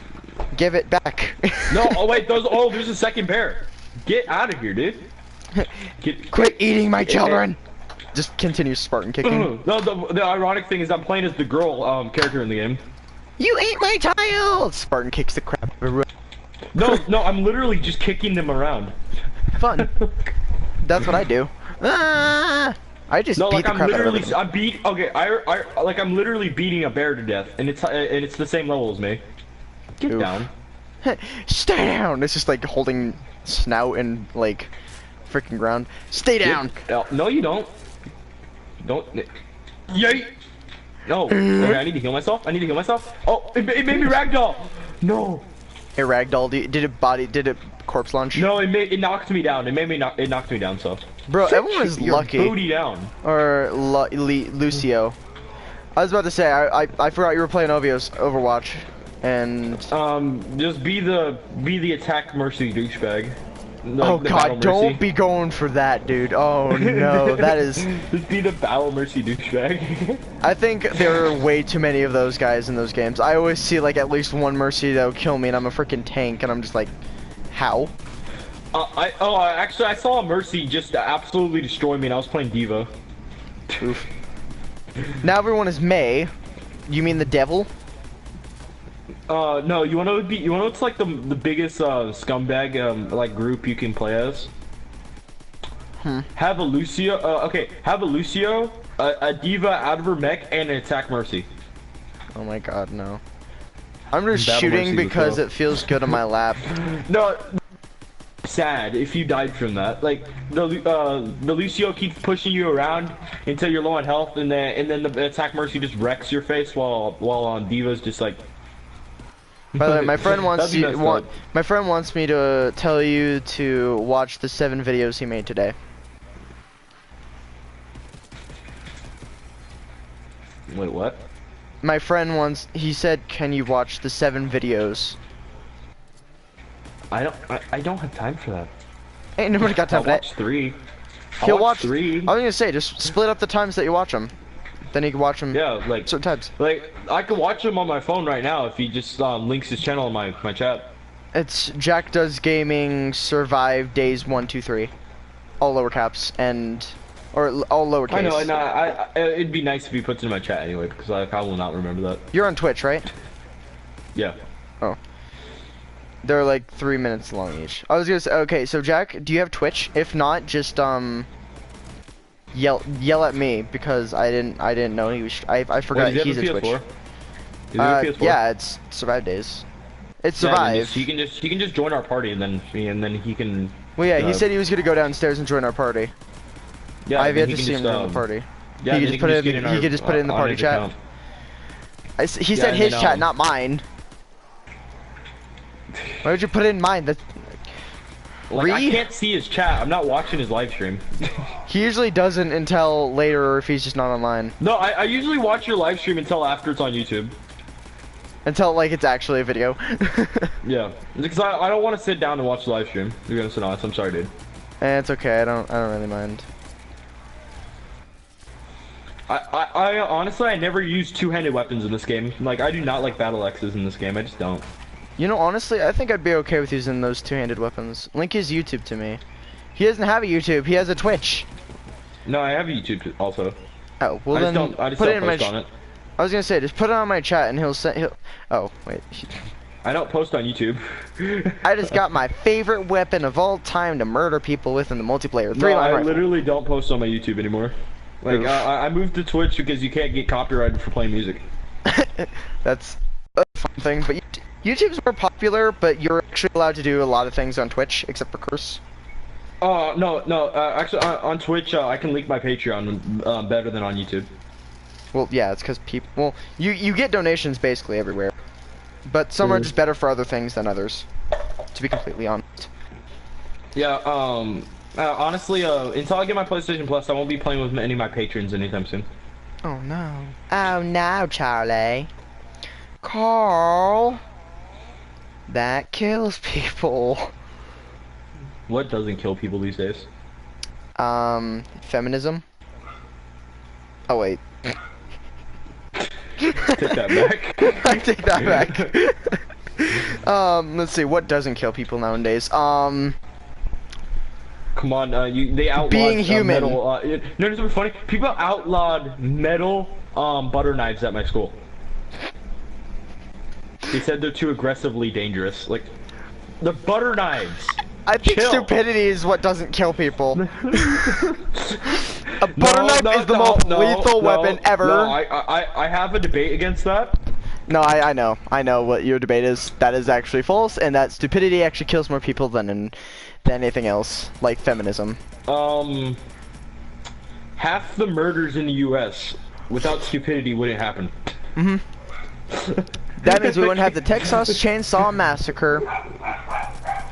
Give it back!" No, wait, there's a second bear. Get out of here, dude. Quit eating my children! Just continue Spartan kicking. No, the ironic thing is I'm playing as the girl character in the game. You ate my child! Spartan kicks the crap out of everyone. No, I'm literally just kicking them around. Fun. That's what I do. Ah! I just beat the crap out of them. I'm literally beating a bear to death, and it's the same level as me. Get down. Stay down. It's just like holding snout and like freaking ground. Stay down. No, you don't. Don't. Yay. No. Okay, I need to heal myself. Oh, it made me ragdoll. No. Hey, ragdoll. Did it corpse launch? No, it knocked me down. It knocked me down. So. Bro, everyone is lucky. Booty down. Or Lucio. I was about to say I forgot you were playing Overwatch, and just be the attack mercy douchebag. Oh god, don't be going for that, dude. Oh no, that is. Just be the battle mercy douchebag. I think there are way too many of those guys in those games. I always see like at least one mercy that'll kill me, and I'm a freaking tank, and I'm just like, how? Actually, I saw a mercy just absolutely destroy me, and I was playing Diva. Oof. Now everyone is May. You mean the devil? No, you wanna know what's like the biggest scumbag like group you can play as? Hmm. Have a Lucio. Okay, have a Lucio, a diva out of her mech, and an attack Mercy. Oh my god, no. I'm just Battle shooting Mercies as because well. it feels good on my lap. No, sad if you died from that. Like the Lucio keeps pushing you around until you're low on health, and then the attack Mercy just wrecks your face while on Diva's just like. By the way, my friend That'd be messed up. my friend wants me to tell you to watch the 7 videos he made today. Wait, what? My friend he said, can you watch the 7 videos? I don't have time for that. Ain't nobody got time I'll for that. watch 3. He'll I'll watch 3. I was gonna say, just split up the times that you watch them. Then you can watch them Yeah, like certain times. I could watch him on my phone right now if he just links his channel in my chat. It's Jack Does Gaming Survive Days 1, 2, 3. All lower caps or all lowercase. I know. It'd be nice if he puts it in my chat anyway because I will not remember that. You're on Twitch, right? Yeah. Oh. They're like 3 minutes long each. I was gonna say, okay, so Jack, do you have Twitch? If not, just yell at me because I didn't know he was. I forgot he's a Twitch. Yeah, it's Survive Days. It's Survive. Yeah, he can just join our party and then he can. Well, yeah, he said he was gonna go downstairs and join our party. Yeah, I've yet to see him join the party. Yeah, he could just put it in the party chat. He said his chat, not mine. Why would you put it in mine? That. Like, I can't see his chat. I'm not watching his live stream. He usually doesn't until later, or if he's just not online. No, I usually watch your live stream until after it's on YouTube. Until like it's actually a video. Yeah, because I don't want to sit down and watch the live stream. To be honest, I'm sorry, dude. It's okay. I don't really mind. I honestly I never use two-handed weapons in this game. Like I do not like battle axes in this game. I just don't. You know, honestly, I think I'd be okay with using those two-handed weapons. Link his YouTube to me. He doesn't have a YouTube. He has a Twitch. No, I have a YouTube also. Oh, well then I just put don't it in my. post on it. I was gonna say, just put it on my chat, and he'll. Oh wait. I don't post on YouTube. I just got my favorite weapon of all time to murder people with in the multiplayer. No, I rifle. literally don't post on my YouTube anymore. Like I moved to Twitch because you can't get copyrighted for playing music. That's a fun thing, but YouTube's more popular, but you're actually allowed to do a lot of things on Twitch, except for curse. No. Actually, on Twitch, I can link my Patreon better than on YouTube. Well, yeah, it's because people. Well, you get donations basically everywhere, but some are just better for other things than others. To be completely honest. Yeah. Honestly, until I get my PlayStation Plus, I won't be playing with any of my patrons anytime soon. Oh no. Oh no, Charlie. Carl. That kills people. What doesn't kill people these days? Feminism. Oh wait. Take that back. I take that back. Let's see, what doesn't kill people nowadays? Come on, they outlawed being human. Metal, you know what's funny? People outlawed metal butter knives at my school. They said they're too aggressively dangerous. Like, the butter knives. I think Chill. stupidity is what doesn't kill people. A butter knife is the most lethal weapon ever. No, I have a debate against that. No, I know what your debate is. That is actually false, and that stupidity actually kills more people than anything else, like feminism. Half the murders in the U.S. without stupidity wouldn't happen. That means we wouldn't have the Texas Chainsaw Massacre.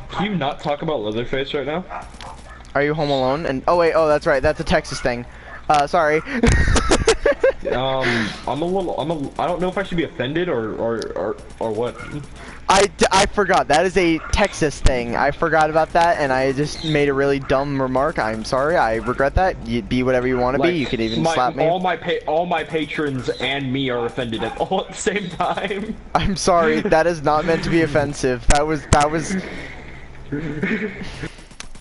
Can you not talk about Leatherface right now? Are you home alone? And oh wait, that's right. That's a Texas thing. Sorry. I don't know if I should be offended or what. I forgot. That is a Texas thing. I forgot about that, and I just made a really dumb remark. I'm sorry. I regret that. You be whatever you want to be. You could even slap me. All my patrons and me are offended at all at the same time. I'm sorry. That is not meant to be offensive. That was.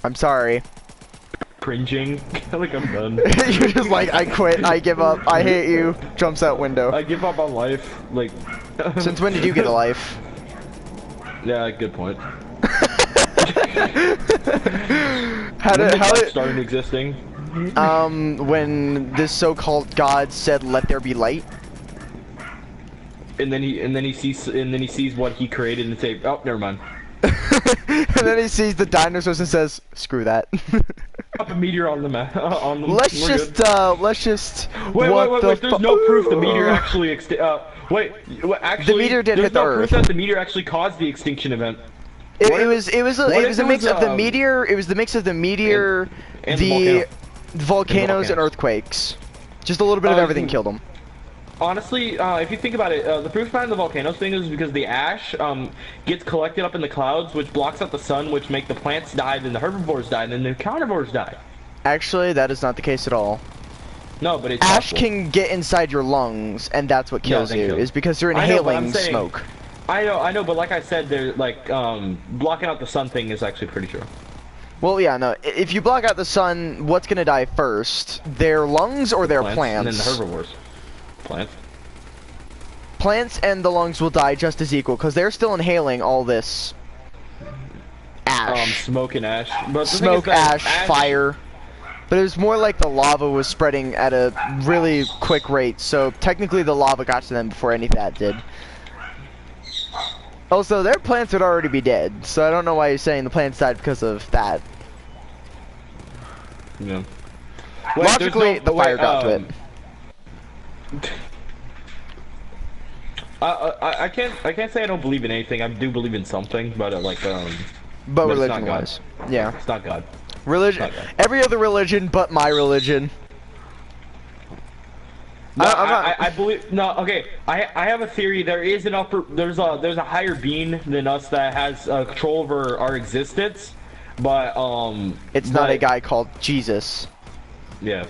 I'm sorry. cringing. Like I'm done. You're just like, I quit, I give up, I hate you. Jumps out window. I give up on life. Like. Since when did you get a life? Yeah, good point. How When did God started existing? when this so-called God said, "Let there be light." And then he sees what he created and say, oh, never mind. And then he sees the dinosaurs and says, "Screw that." Drop a meteor on them. On them. let's We're just good. What Wait. the There's no proof the meteor actually actually. The meteor did there's hit the no Earth. proof that the meteor actually caused the extinction event. It What if- was what if a it mix was, of the meteor. It was the mix of the meteor, and the the volcanoes, and volcanoes. earthquakes. Just a little bit of everything killed them. Honestly, if you think about it, the proof behind the volcanoes thing is because the ash gets collected up in the clouds, which blocks out the sun, which make the plants die, then the herbivores die, and then the carnivores die. Actually, that is not the case at all. No, but it's Ash possible. can get inside your lungs, and that's what kills they you. kill. Is because you're I know, but I'm inhaling saying- smoke. I know, but like I said, they're like blocking out the sun thing is actually pretty true. Well, yeah, no. If you block out the sun, what's gonna die first? Their lungs or their plants? And then the herbivores. Plants. Plants and the lungs will die just as equal because they're still inhaling all this ash, Smoke and ash. But the thing smoke, is that ash, fire. But it was more like the lava was spreading at a really quick rate, so technically the lava got to them before any of that did. Also, their plants would already be dead, so I don't know why you're saying the plants died because of that. Yeah. Logically, the fire got to it. I can't say I don't believe in anything. I do believe in something, but But but it's not religion-wise, yeah. it's not God. Religion, It's not God. every other religion but my religion. No, I'm not- I believe no. Okay, I have a theory. There's a higher being than us that has control over our existence, but It's not a guy called Jesus. Yeah.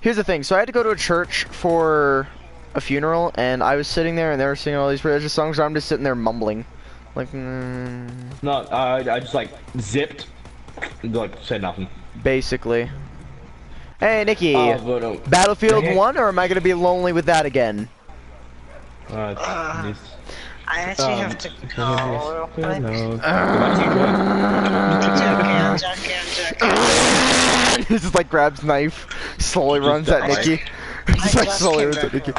Here's the thing, so I had to go to a church for a funeral, and I was sitting there, and they were singing all these religious songs, and I'm just sitting there mumbling. Like, No, I just like zipped, like said nothing. basically. Hey, Nikki, But, Battlefield okay. 1, or am I gonna be lonely with that again? I actually have to go real quick. I'm joking. He just like grabs knife, slowly runs at die. Nikki. Just like slowly runs at Nikki.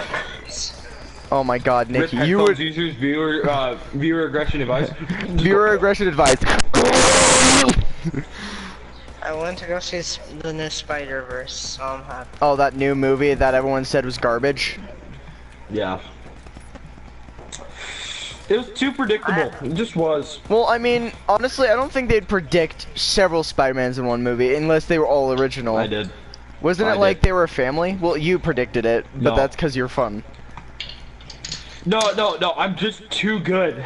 Oh my god, Nikki, you would users viewer aggression advice. viewer aggression advice. I went to go see the new Spider-Verse, so I'm happy. Oh, that new movie that everyone said was garbage. Yeah. It was too predictable. It just was. Well, I mean, honestly, I don't think they'd predict several Spider-Mans in one movie unless they were all original. I did. Wasn't it I like did. they were a family? Well, you predicted it, but No. that's because you're fun. No, I'm just too good.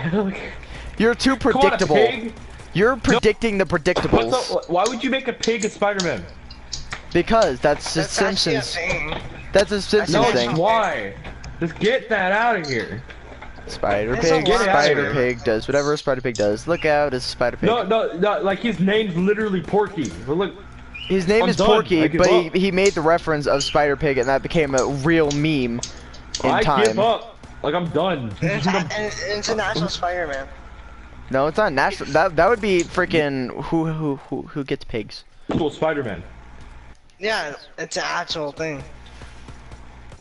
You're too Come on, a predictable. pig. You're predicting the predictables. Why would you make a pig a Spider-Man? Because that's a That's actually a Simpsons. thing. That's a Simpsons No, thing. why? Just get that out of here. Spider It's a Pig, lot. Spider Pig does whatever a Spider Pig does. Look out, it's Spider Pig. No, like his name's literally Porky. But look, His name I'm is done. Porky, I give but up. he made the reference of Spider Pig, and that became a real meme in I time. give up. Like I'm done. International Spider-Man. No, it's not national. That would be freaking who gets pigs. Cool Spider-Man. Yeah, it's an actual thing.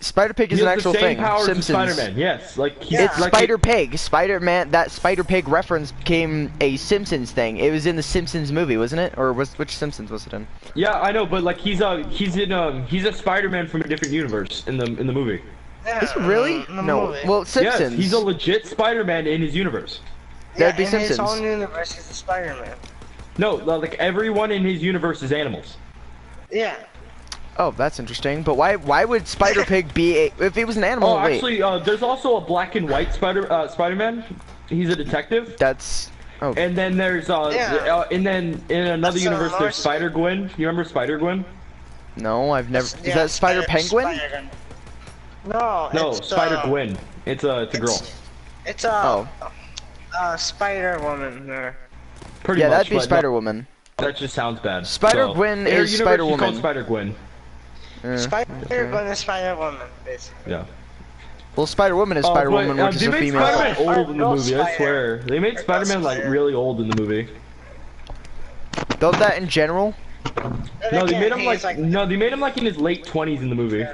Spider Pig is He an has actual the same thing. powers as Simpsons. Spider-Man. Yes, like he's Yeah. It's like Spider Pig. Spider-Man. That Spider Pig reference became a Simpsons thing. It was in the Simpsons movie, wasn't it? Or which Simpsons was it in? Yeah, I know, but like he's a Spider-Man from a different universe in the movie. Yeah, Is it really? in the No. movie. Well, Simpsons. Yes, he's a legit Spider-Man in his universe. that'd be in his Simpsons. own universe, he's a Spider-Man. No, like everyone in his universe is animals. Yeah. Oh, that's interesting. But why would Spider Pig be a, if he was an animal? Oh, wait, actually, there's also a black and white Spider-Man. He's a detective. that's oh And then there's Yeah. and then in another That's, universe there's Martian. Spider-Gwen. You remember Spider-Gwen? no, I've never. Yeah, Is that Spider Penguin? Spider- No, No, it's Spider-Gwen. It's a girl. It's Oh. Spider-Woman there. Pretty Yeah, much, that'd be but no. Spider Woman. That just sounds bad. Spider-Gwen in her is universe, she's Spider-Woman. called Spider-Gwen. Spider-Gwen and Spider-Woman, basically. Yeah. Well, Spider-Woman is Spider-Woman, which is they a made female. Spider-Man old in the Girl movie, I Spider. swear. They made Girl Spider-Man like Spider. really old in the movie. Though that in general, No, they made him He's like no, they made him like in his late 20s in the movie.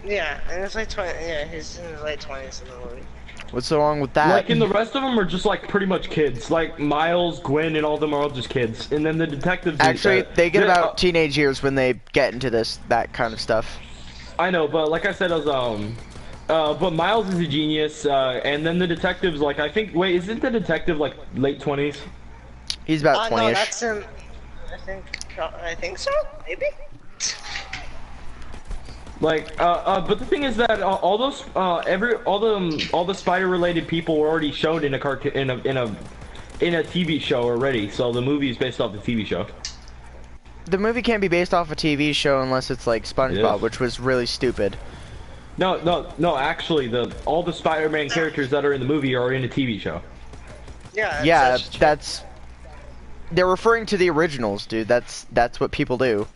Yeah, and it's like 20. Yeah, he's in his late 20s in the movie. what's so wrong with that? Like, and the rest of them are just like pretty much kids. Like Miles, Gwen, and all of them are all just kids. And then the detectives. Actually, they get they're- about teenage years when they get into that kind of stuff. I know, but like I said, I was but Miles is a genius, and then the detectives, like I think. Wait, isn't the detective like late 20s? He's about No, 20-ish. that's in. I think so. Maybe. Like, but the thing is that all those, all the spider-related people were already shown in a cartoon, in a TV show already. So the movie is based off the TV show. The movie can't be based off a TV show unless it's like SpongeBob, Yes. which was really stupid. No. Actually, all the Spider-Man characters that are in the movie are in a TV show. Yeah. Yeah, that's. They're referring to the originals, dude. That's what people do.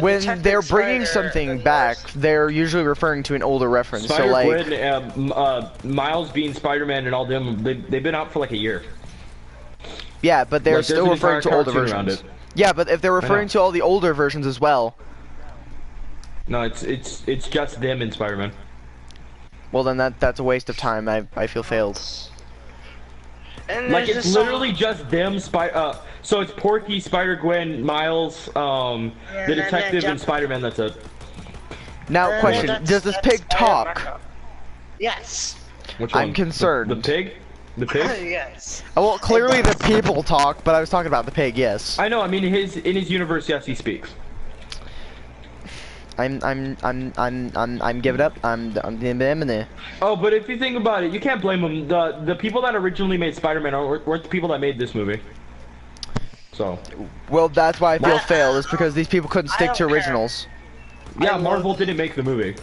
When they're bringing something back, they're usually referring to an older reference. So like, Spider-Gwen, Miles being Spider-Man and all them, they've been out for like a year. yeah, but they're Like, there's still an referring entire to older cartoon around versions. it. Yeah, but if they're referring know. to all the older versions as well, No, it's just them in Spider-Man. well then that's a waste of time. I feel failed. And Like there's it's just literally just them, so it's Porky, Spider-Gwen, Miles, the then detective, and Jump- Spider-Man. That's it. Now, question: Does this pig talk? Marco. Yes. Which I'm one? concerned. The pig? The pig? Yes. Oh, well, clearly the people talk, but I was talking about the pig. Yes. I know. I mean, in his universe, yes, he speaks. I'm giving up. I'm there. Oh, but if you think about it, you can't blame them. The people that originally made Spider-Man weren't the people that made this movie. So. Well, that's why I feel Well, failed. Is because these people couldn't I stick don't to care. originals. Yeah, I Marvel love- didn't make the movie.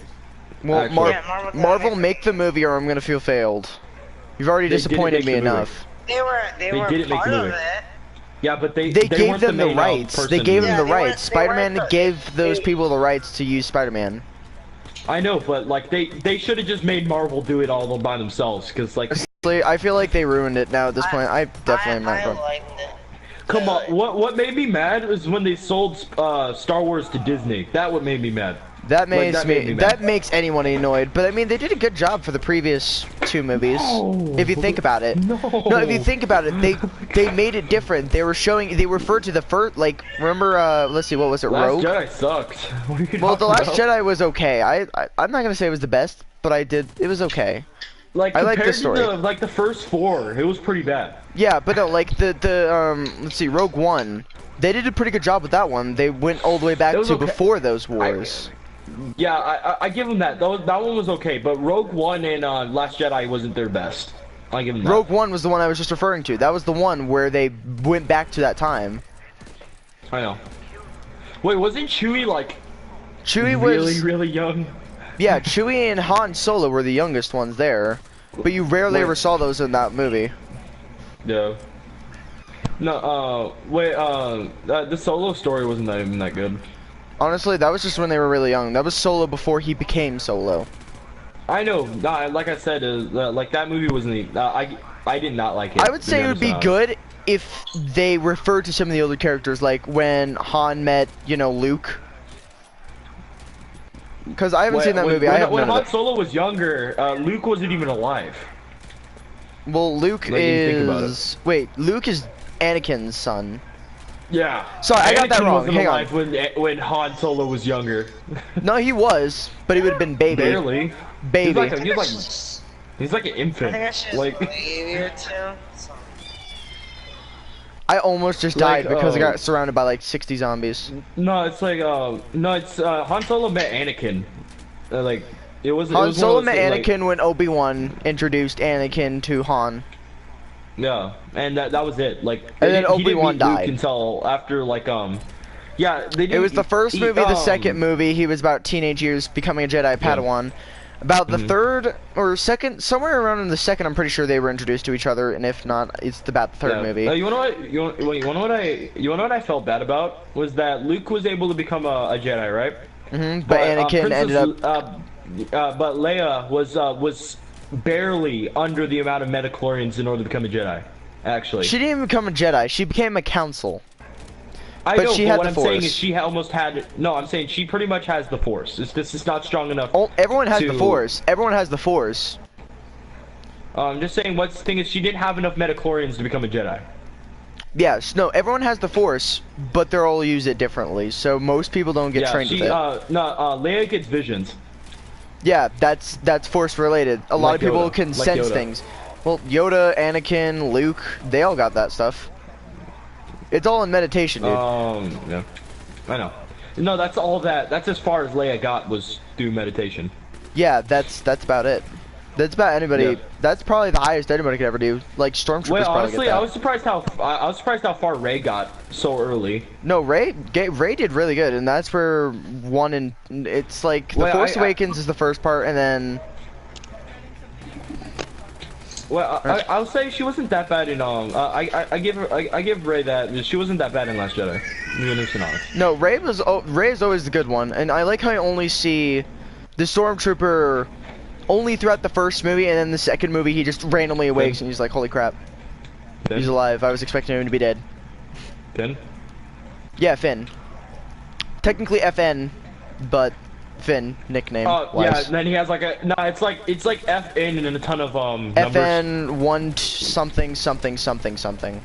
Well, Actually. Yeah, Marvel didn't Marvel make- make the movie, or I'm gonna feel failed. You've already They didn't disappointed make me the movie. enough. They were didn't make part the of movie. it. Yeah, but they They weren't gave them the main, rights. They person. gave Yeah, them the they weren't- rights. they weren't Spider-Man the- gave those they- people the rights to use Spider-Man. I know, but like they should have just made Marvel do it all by themselves, because like. Honestly, I feel like they ruined it now at this point. I definitely am not I going. liked it. Come on, what made me mad was when they sold Star Wars to Disney. That what made me mad. That makes that made me mad. that makes anyone annoyed. But I mean, they did a good job for the previous two movies. No. If you think about it. No. No, if you think about it, they made it different. They referred to the first, like, remember, let's see, what was it, Last Rogue? Jedi sucked. What are you Well, The talking Last about? Jedi was okay. I'm not gonna say it was the best, but it was okay. Like I like compared the story. to like the first four, it was pretty bad. Yeah, but no, like let's see, Rogue One. They did a pretty good job with that one. They went all the way back It was to okay. before those wars. Yeah, I give them that. That one was okay, but Rogue One and Last Jedi wasn't their best. I give them that. Rogue One was the one I was just referring to. That was the one where they went back to that time. I know. Wait, wasn't Chewie like Chewie really really young? Yeah, Chewie and Han Solo were the youngest ones there, but you rarely Wait. ever saw those in that movie. Yeah. No, the Solo story wasn't even that good. Honestly, that was just when they were really young. That was Solo before he became Solo. I know, like I said, like that movie wasn't. I did not like it. I would to say it would be honest. good if they referred to some of the older characters, like when Han met, Luke. Because I haven't seen that movie. I have when none of Han it. Solo was younger, Luke wasn't even alive. Well, Luke Like, you think about is. Wait, Luke is Anakin's son. Yeah. Sorry, I got that Anakin wrong. wasn't Hang on. alive when Han Solo was younger. No, he was, but he would have been baby. Barely. Baby. He's like an I infant. think I should Like. leave you two. So. I almost just Like, died because I got surrounded by like 60 zombies. No, it's like Han Solo met Anakin. Like it was. Han Solo met like- Anakin when Obi-Wan introduced Anakin to Han. Yeah, and that was it. Like, And then he didn't Obi-Wan meet Luke died. until after yeah, they didn't. It was the first movie, the second movie. movie, he was about teenage years becoming a Jedi Padawan. About the third or second, somewhere around in the second, I'm pretty sure they were introduced to each other, and if not, it's about the third movie. You wanna what? You wanna what I felt bad about was that Luke was able to become a Jedi, right? But Anakin ended up. But Leia was barely under the amount of midichlorians in order to become a Jedi. Actually, She didn't even become a Jedi. She became a council. I but know, she but had what the I'm saying Force. is she almost had. No, I'm saying she pretty much has the Force. This is not strong enough. Oh, everyone has the to- Force. Everyone has the Force. I'm just saying. What's the thing is she didn't have enough midichlorians to become a Jedi. Yes, no, everyone has the Force, but they'll all use it differently. So most people don't get trained with it. Leia gets visions. Yeah, that's Force related. A lot Like of people Yoda. can Like sense Yoda. things. Well, Yoda, Anakin, Luke, they all got that stuff. It's all in meditation, dude. Yeah, I know. No, that's all that. That's as far as Leia got was through meditation. Yeah, that's about it. That's about anybody. Yeah. That's probably the highest anybody could ever do. Like Stormtroopers Well, probably honestly, get that. I was surprised how far Rey got so early. No, Ray did really good, and that's where one in. It's like The Well, Force I- Awakens is the first part, and then Well, I'll say she wasn't that bad in I give Rey that she wasn't that bad in Last Jedi. Me and Luke honest. no, Ray is always the good one, and I like how I only see the Stormtrooper only throughout the first movie, and then the second movie he just randomly awakes and he's like, holy crap, he's alive. I was expecting him to be dead. Finn? Yeah, Finn. Technically FN, but Finn nickname. Oh yeah, wise. and then he has like a it's like FN and then a ton of numbers. FN something something something something.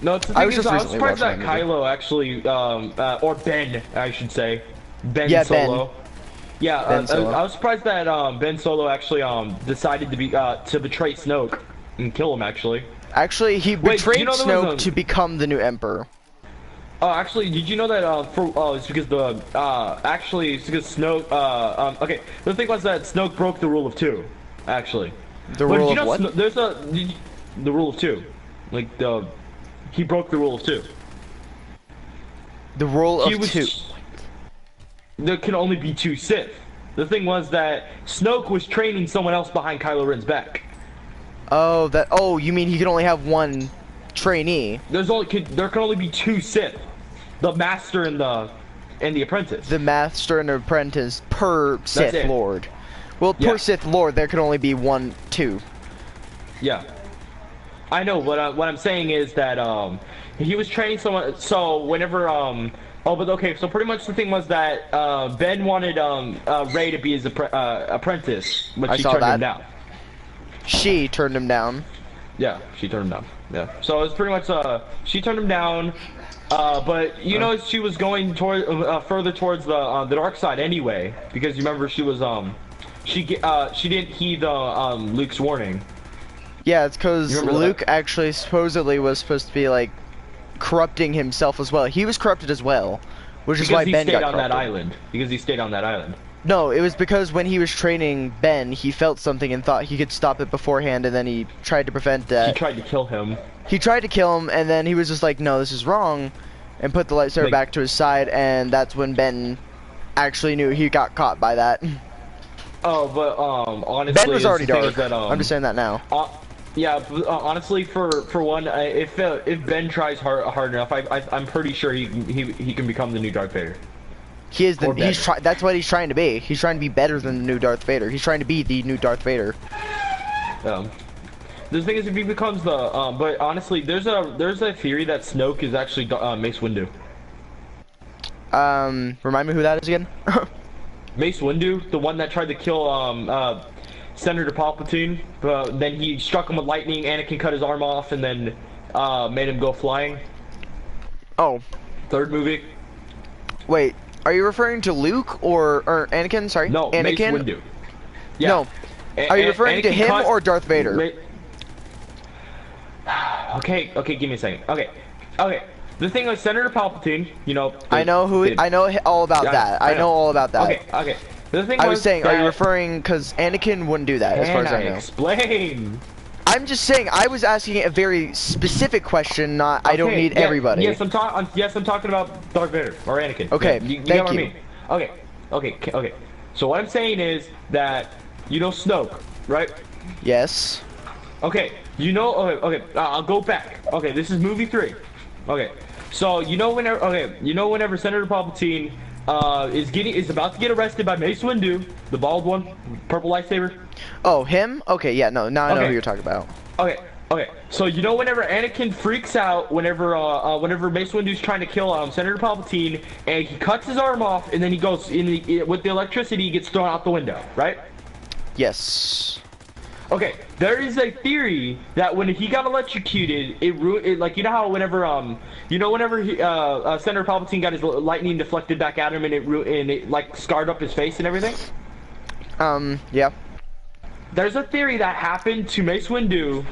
No, it's the I thing was is, just I was recently surprised that watching that movie. Kylo actually or Ben I should say Ben Yeah, Solo. Yeah, Ben Solo. I was surprised that Ben Solo actually decided to be to betray Snoke and kill him actually. Actually, he Wait, betrayed you know there was Snoke to become the new Emperor. Oh, actually, did you know that it's because it's because Snoke okay, the thing was that Snoke broke the rule of two, actually. The But rule did you of know what? There's the rule of two, like he broke the rule of two. The rule He of was two. There can only be two Sith. The thing was that Snoke was training someone else behind Kylo Ren's back. Oh, that. Oh, you mean he can only have one trainee? There can only be two Sith, the Master and the Apprentice. The Master and Apprentice per Sith it. Lord. Well, Yeah. per Sith Lord, there can only be two. Yeah, I know. What I'm saying is that he was training someone. So whenever but okay. So pretty much the thing was that Ben wanted Rey to be his apprentice, but I she saw turned that. him down. She turned him down. Yeah, she turned him down. Yeah. So it was pretty much she turned him down. But you know she was going toward further towards the dark side anyway, because you remember she was she didn't heed Luke's warning. Yeah, it's because You remember Luke that? actually supposedly was supposed to be like corrupting himself as well. He was corrupted as well, which is Because why he Ben stayed got on corrupted. that island. Because he stayed on that island. No, it was because when he was training Ben, he felt something and thought he could stop it beforehand, and then he tried to prevent that. He tried to kill him. He tried to kill him, and then he was just like, no, this is wrong, and put the lightsaber Like- back to his side, and that's when Ben actually knew he got caught by that. Oh, but honestly, Ben was already the thing dark. is that, I'm just saying that now. Yeah, honestly, for one, if Ben tries hard enough, I'm pretty sure he can become the new Darth Vader. He is the Or better. that's what he's trying to be. He's trying to be better than the new Darth Vader. He's trying to be the new Darth Vader. The thing is, if he becomes the but honestly, there's a theory that Snoke is actually Mace Windu. Remind me who that is again? Mace Windu, the one that tried to kill Senator Palpatine, but then he struck him with lightning. Anakin cut his arm off, and then made him go flying. Oh, Third movie. wait. Are you referring to Luke or Anakin? Sorry. No, Mace Anakin. Windu. Yeah. No. Are you referring to Anakin him cut- or Darth Vader? Okay, give me a second. Okay. The thing with Senator Palpatine, you know. I know who. I know all about Yeah, that. I I know know. all about that. Okay. The thing I was saying, are you that- referring? Because Anakin wouldn't do that, as far as I Can know. explain? I'm just saying. I was asking a very specific question. Not. I don't Okay, need yeah, everybody. Yes, I'm talking about Darth Vader or Anakin. Okay, Yeah, you thank get what you. I mean. Okay. So what I'm saying is that you know Snoke, right? Yes. Okay, you know. I'll go back. Okay, this is movie 3. Okay, so whenever Senator Palpatine is about to get arrested by Mace Windu, the bald one, purple lightsaber. Oh, him? Okay, yeah, no, now I know who Okay. you're talking about. Okay, okay. So you know whenever Anakin freaks out, whenever Mace Windu's trying to kill Senator Palpatine, and he cuts his arm off, and then he goes with the electricity, he gets thrown out the window, right? Yes. Okay, there is a theory that when he got electrocuted, like you know how whenever Senator Palpatine got his lightning deflected back at him, and it like scarred up his face and everything. Yeah. There's a theory that happened to Mace Windu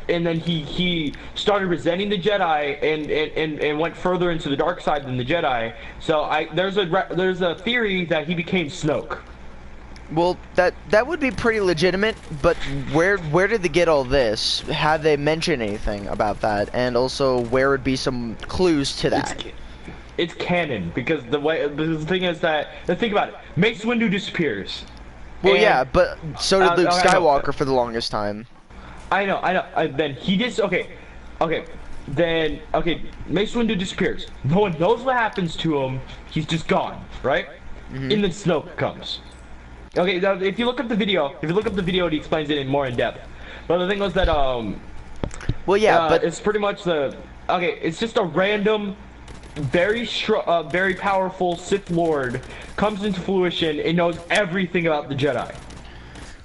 and then he started resenting the Jedi and went further into the dark side than the Jedi. So there's a theory that he became Snoke. Well, that would be pretty legitimate, but where did they get all this? Have they mentioned anything about that? And also, where would be some clues to that? It's canon because the thing is that think about it. Mace Windu disappears. Well, And, yeah, but so did Luke I know. Skywalker for the longest time. I know. Then he did. Okay. Then Mace Windu disappears. No one knows what happens to him. He's just gone, right? And then Snoke comes. Okay. Now, if you look up the video, it explains it in more in depth. But the thing was that Well, yeah, but it's pretty much it's just a random, very powerful Sith Lord comes into fruition and knows everything about the Jedi.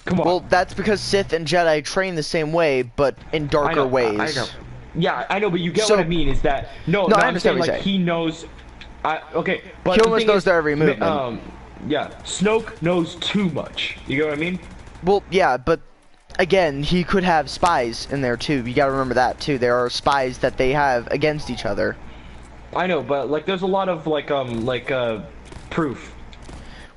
Come on. well, that's because Sith and Jedi train the same way, but in darker ways. I know. Yeah, I know, but you get So- what I mean. Is that no? I I'm understand saying what you're like saying. he knows. Okay, but He the almost thing knows is, their every movement. Yeah, Snoke knows too much. You get what I mean? Well, yeah, but again, he could have spies in there too. You gotta remember that too. There are spies that they have against each other. I know, but like, there's a lot of proof.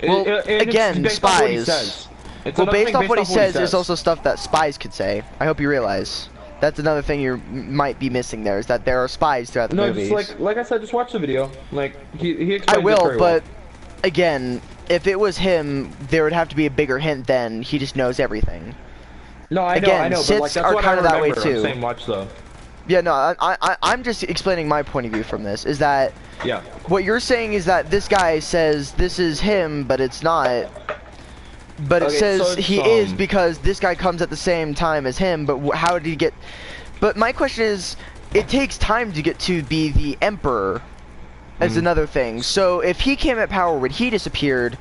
Well, And again, it's based off what he spies. says. It's Well, another based thing off what he says, says. is also stuff that spies could say. I hope you realize. That's another thing you might be missing there, is that there are spies throughout the No, movies. just like I said, just watch the video. Like he explains I it will, very but well. again, if it was him, there would have to be a bigger hint than he just knows everything. No, I again, know, but like Siths that's are what I kinda that way, remember. too. I'm saying watch though. Yeah, no, I'm just explaining my point of view from this, is that Yeah. what you're saying is that this guy says this is him, but it's not. But it Okay, says so it's, he is because this guy comes at the same time as him, but how did he get... But my question is, it takes time to get to be the Emperor, as another thing. So if he came at power when he disappeared,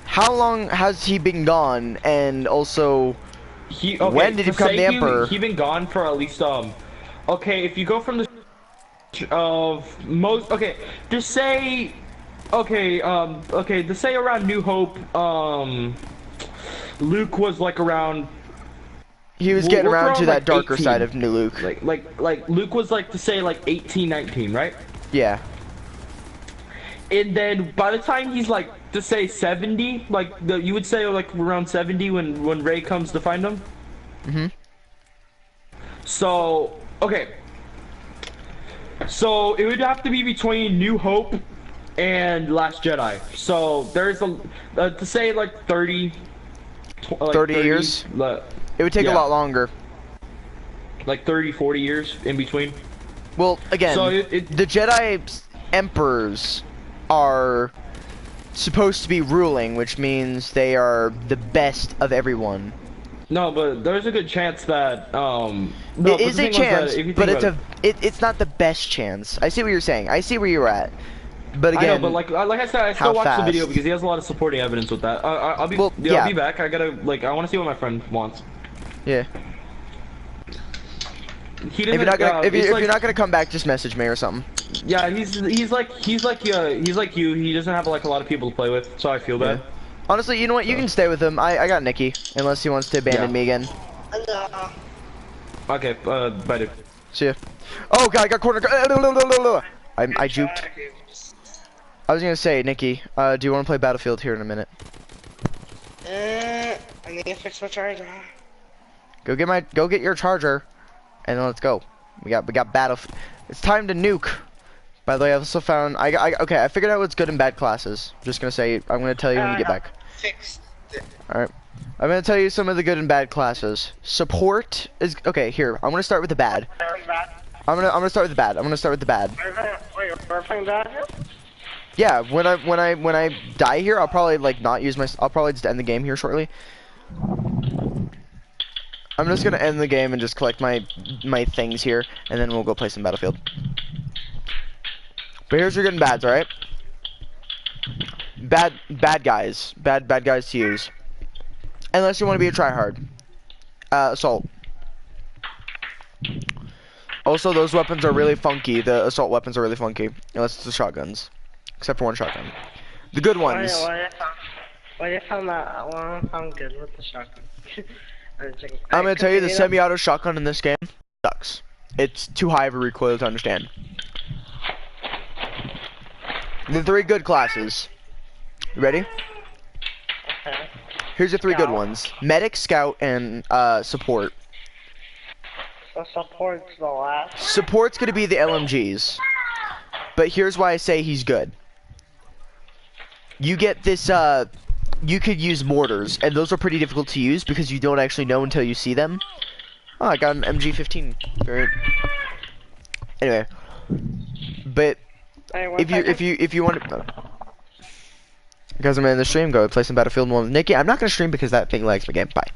how long has he been gone? And also, when did he become the Emperor? He been gone for at least okay, if you go from the of most just say to say around New Hope, Luke was like around He was Well, getting we're around to throwing, that like, darker 18. side of New Luke. like Luke was like to say like 18, 19, right? Yeah. And then by the time he's like to say 70, like you would say like around 70 when Rey comes to find him. So so it would have to be between New Hope and Last Jedi. So there's to say like 30 30 years? It would take a yeah. lot longer. Like 30, 40 years in between. Well, again, So the Jedi Emperors are supposed to be ruling, which means they are the best of everyone. No, but there's a good chance that no, It is a chance, but it's not the best chance. I see what you're saying. I see where you're at. But again, I know, but like I said, I how still watch the video fast? because he has a lot of supporting evidence with that. I'll be Well, I'll yeah. be back. I gotta I want to see what my friend wants. Yeah. He If doesn't. you're not gonna, if he's you're like, not gonna come back, just message me or something. yeah, he's like you. He doesn't have like a lot of people to play with, so I feel bad. Honestly, you know what? You can stay with him. I got Nikki, unless he wants to abandon Yeah. me again. No. Okay, bye, dude. See ya. Oh god, I got cornered. I juked. I was gonna say, Nikki, do you want to play Battlefield here in a minute? I need to fix my charger. Go get your charger, and then let's go. We got Battlefield. It's time to nuke. By the way, I also found okay. I figured out what's good and bad classes. Just gonna say, I'm gonna tell you when we get back. fixed it. Alright. I'm gonna tell you some of the good and bad classes. Support is okay. Here, I'm gonna start with the bad. I'm gonna start with the bad. I'm gonna start with the bad. Wait, we're playing bad here? Yeah, when I die here, I'll probably like not use my. I'll probably just end the game here shortly. I'm just gonna end the game and just collect my things here, and then we'll go play some Battlefield. But here's your good and bads, all right? Bad guys to use, unless you want to be a tryhard. Assault. Also, those weapons are really funky. The assault weapons are really funky, unless it's the shotguns, except for one shotgun. The good ones. What if I'm good with the shotgun? I'm gonna tell you the semi-auto shotgun in this game sucks. It's too high of a recoil to understand. The 3 good classes. You ready? Okay. Here's your 3 good ones: medic, scout, and support. So support's the last. Support's gonna be the LMGs, but here's why I say he's good. You get this. You could use mortars, and those are pretty difficult to use because you don't actually know until you see them. Oh, I got an MG15. Great. Anyway, but Hey, if you want to, guys, I'm in the stream. Go play some Battlefield 1 with Nikki. I'm not gonna stream because that thing lags my game. Bye.